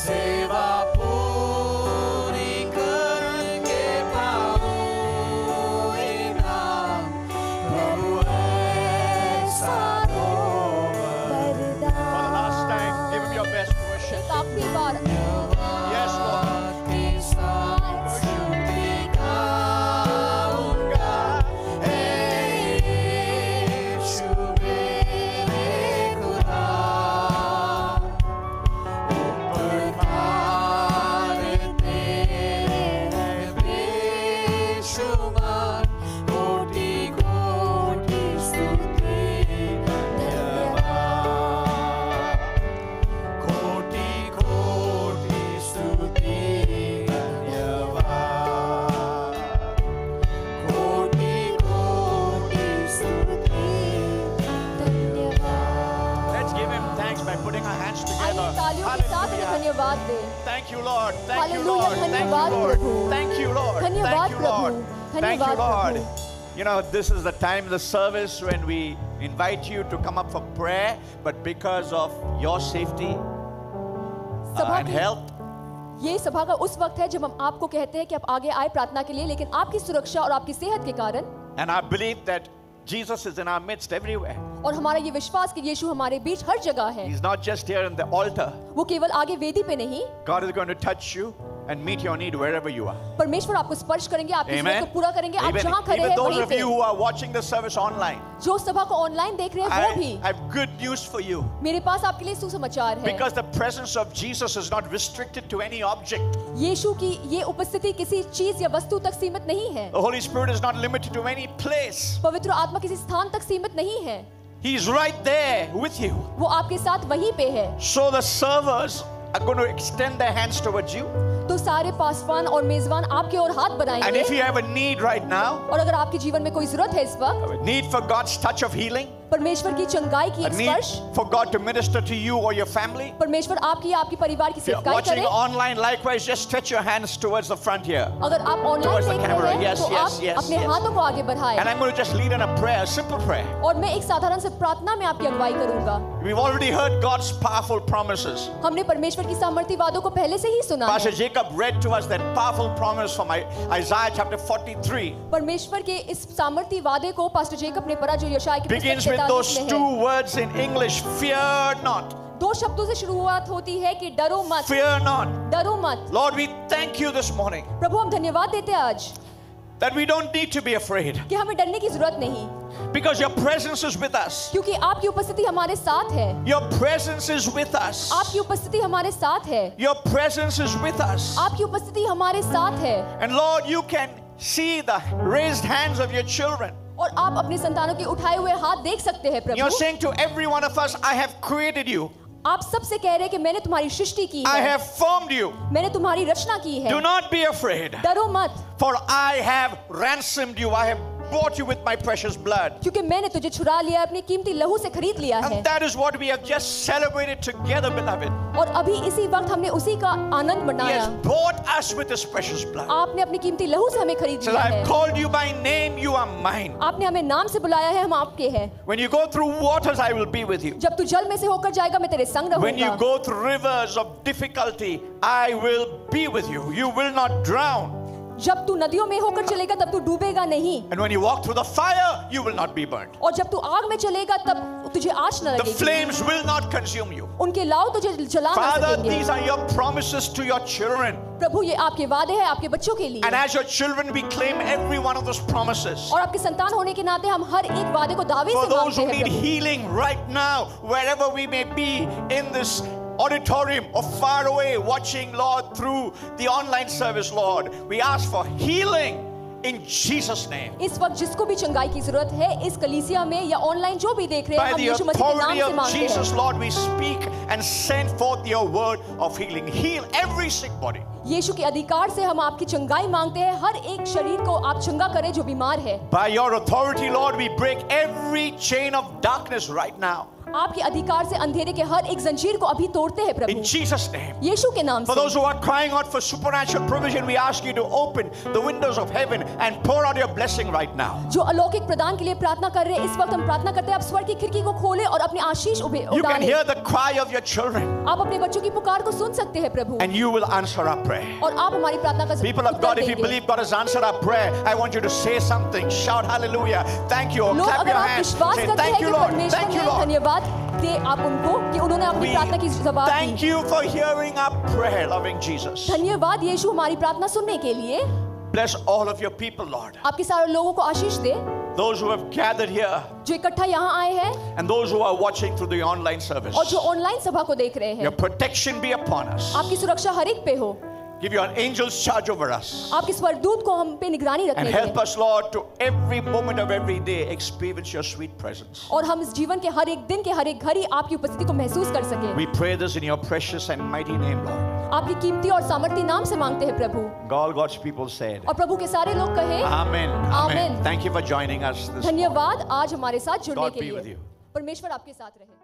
सेवा पूरी करके पाऊँ ना प्रभु ऐसा दो वरदान। For the last time, give Him your best worship. एक आखिरी बार Yes, Lord. के साथ स्तुति गाऊंगा, हे यीशु मेरे खुदा। उपकार तेरे है बेशुमार, कोटि कोटि स्तुति धन्यवाद। कोटि कोटि स्तुति धन्यवाद। कोटि कोटि स्तुति धन्यवाद। Let's give Him thanks by putting our hands आइए together. तालियों के साथ उन्हें Hallelujah. धन्यवाद दें। Thank you, Lord. Thank you, Hallelujah. Lord. Thank you, धन्यवाद Lord. Prabhu. Thank you, Lord. धन्यवाद Thank you, Lord. Prabhu. Thank you, धन्यवाद Lord. Prabhu. You know, this is the time, the service, when we invite you to come up for prayer, but because of your safety सभा and की health, ये सभा का उस वक्त है जब हम आपको कहते हैं कि आप आगे आए प्रार्थना के लिए, लेकिन आपकी सुरक्षा और आपकी सेहत के कारण and I believe that Jesus is in our midst everywhere. और हमारा ये विश्वास कि यीशु हमारे बीच हर जगह है। He's not just here in the altar. वो केवल आगे वेदी पे नहीं, God is going to touch you and meet your need wherever you are. परमेश्वर आपको स्पर्श करेंगे, आपकी जरूरत Amen. को पूरा करेंगे। आप Even, जहाँ खड़े even हैं those वहीं of पे, you who are watching the service online, जो सभा को ऑनलाइन देख रहे हैं वो भी, I have good news for you. मेरे पास आपके लिए सुसमाचार है। Because the presence of Jesus is not restricted to any object. यीशु की ये उपस्थिति किसी चीज या वस्तु तक सीमित नहीं है। The Holy Spirit is not limited to any place. पवित्र आत्मा किसी स्थान तक सीमित नहीं है। He's right there with you. वो आपके साथ वहीं पे है। So the servers are going to extend their hands towards you. तो सारे पासवान और मेजबान आपके ओर हाथ And बढ़ाएंगे। if you have a need right now, और अगर आपके जीवन में कोई जरूरत है इस वक्त, a need for God's touch of healing, परमेश्वर की चंगाई की A एक need स्पर्श, for God to minister to you or your family. परमेश्वर आपकी परिवार की If you're सेवकाई watching करे। online, likewise, just stretch your hands towards the front here. अगर आप ऑनलाइन Towards the देख camera. रहे हैं Yes, तो yes, आप yes, अपने yes. हाथों को आगे बढ़ाएं। And I'm going to just lead in a prayer, a simple prayer. और मैं एक साधारण से प्रार्थना में आपकी अगुवाई करूंगा। We've already heard God's powerful promises. हमने परमेश्वर की सामर्थ्य वादों को पहले से ही सुना Pastor है। Jacob read to us that powerful promise from Isaiah chapter 43. परमेश्वर के इस सामर्थ्य वादे को पास्टर जेकब ने पढ़ा जो यशायाह की Begins पुस्तक with those 43 में two है। words in English, fear not. दो शब्दों से शुरुआत होती है कि डरो मत, Fear not. डरो मत। Lord, we thank you this morning प्रभु हम धन्यवाद देते हैं आज that we don't need to be afraid कि हमें डरने की जरूरत नहीं, because your presence is with us. क्योंकि आपकी उपस्थिति हमारे साथ है। Your presence is with us. आपकी उपस्थिति हमारे साथ है। Your presence is with us. आपकी उपस्थिति हमारे साथ है। And Lord, you can see the raised hands of your children. और आप अपने संतानों के उठाए हुए हाथ देख सकते हैं You're Prabhu. saying to every one of us, I have created you. आप सबसे कह रहे हैं कि मैंने तुम्हारी सृष्टि की I है, have formed you. मैंने तुम्हारी रचना की है। Do not be afraid, डरो मत, for I have ransomed you. I have bought you with my precious blood. क्योंकि मैंने तुझे छुड़ा लिया, अपने कीमती लहू से खरीद लिया है। And that is what we have just celebrated together, beloved. और अभी इसी वक्त हमने उसी का आनंद He मनाया। has bought us with his precious blood. आपने अपनी कीमती लहू से हमें खरीद So लिया I है। have called you by name, you are mine. आपने हमें नाम से बुलाया है, हम आपके हैं। When you go through waters, I will be with you. जब तू जल में से होकर जाएगा मैं तेरे संग When you रहूंगा। go through rivers of difficulty, I will be with you. You will not drown. जब तू नदियों में होकर चलेगा तब तू डूबेगा नहीं, And when you walk through the fire, you will not be burnt. और जब तू आग में चलेगा तब तुझे आँच न The लगेगी। flames will not consume you. उनके लाव तुझे जला न Father, सकेंगे। these are your promises to your children. प्रभु ये आपके वादे हैं आपके बच्चों के लिए, And as your children, we claim every one of those promises. और आपके संतान होने के नाते हम हर एक वादे को दावे For से those मांगते who हैं need Prabhu. healing right now, wherever we may be in this auditorium or far away watching, Lord, through the online service, Lord, we ask for healing in Jesus' name. इस वक्त जिसको भी चंगाई की जरूरत है इस कलीसिया में या ऑनलाइन जो भी देख रहे हैं, By हम the यीशु मसीह के नाम authority से of मांगते Jesus, हैं। Lord, we speak and send forth your word of healing. Heal every sick body. यीशु के अधिकार से हम आपकी चंगाई मांगते हैं, हर एक शरीर को आप चंगा करें जो बीमार है। By your authority, Lord, we break every chain of darkness right now. आपके अधिकार से अंधेरे के हर एक जंजीर को अभी तोड़ते हैं प्रभु, In Jesus' name. यीशु के नाम For those से। who are crying out for supernatural provision, we ask you to open the windows of heaven and pour out your blessing right now. जो अलौकिक प्रदान के लिए प्रार्थना कर रहे हैं, इस वक्त हम प्रार्थना करते हैं आप स्वर्ग की खिड़की को खोलें और अपने आशीष You can उड़ाएं। hear the cry of your children आप अपने बच्चों की पुकार को सुन सकते हैं प्रभु, and you will answer our prayer. और आप हमारी प्रार्थना का People of God, if you उत्तर देंगे। believe God has answered our prayer, I want you to say something. Shout hallelujah. Thank you. Or लोग clap अगर your आप hands. विश्वास Say करते हैं thank कि you, Lord. परमेश्वर Thank you, ने Lord. धन्यवाद दे आप उनको कि उन्होंने अपनी We प्रार्थना की जवाब thank the. you for hearing our prayer, loving Jesus. धन्यवाद यीशु हमारी प्रार्थना सुनने के लिए। Bless all of your people, Lord. आपके सारे लोगों को आशीष दे Those who have gathered here जो इकट्ठा यहाँ आए हैं and those who are watching through the online service. और जो ऑनलाइन सभा को देख रहे Your हैं। protection be upon us. आपकी सुरक्षा हर एक पे हो, Give your angels charge over us. आपके स्वर्गदूत को हम पे निगरानी And रखने help दें, us, Lord, to every moment of every day experience your sweet presence. और हम इस जीवन के हर एक दिन के हर एक घड़ी आपकी उपस्थिति को महसूस कर सकें। We pray this in your precious and mighty name, Lord. आपकी कीमती और सामर्थी नाम से मांगते हैं प्रभु, All God's people said. और प्रभु के सारे लोग कहे Amen. Amen. Thank you for joining us this morning. धन्यवाद आज हमारे साथ जुड़ने God के be with लिए। you. परमेश्वर आपके साथ रहे।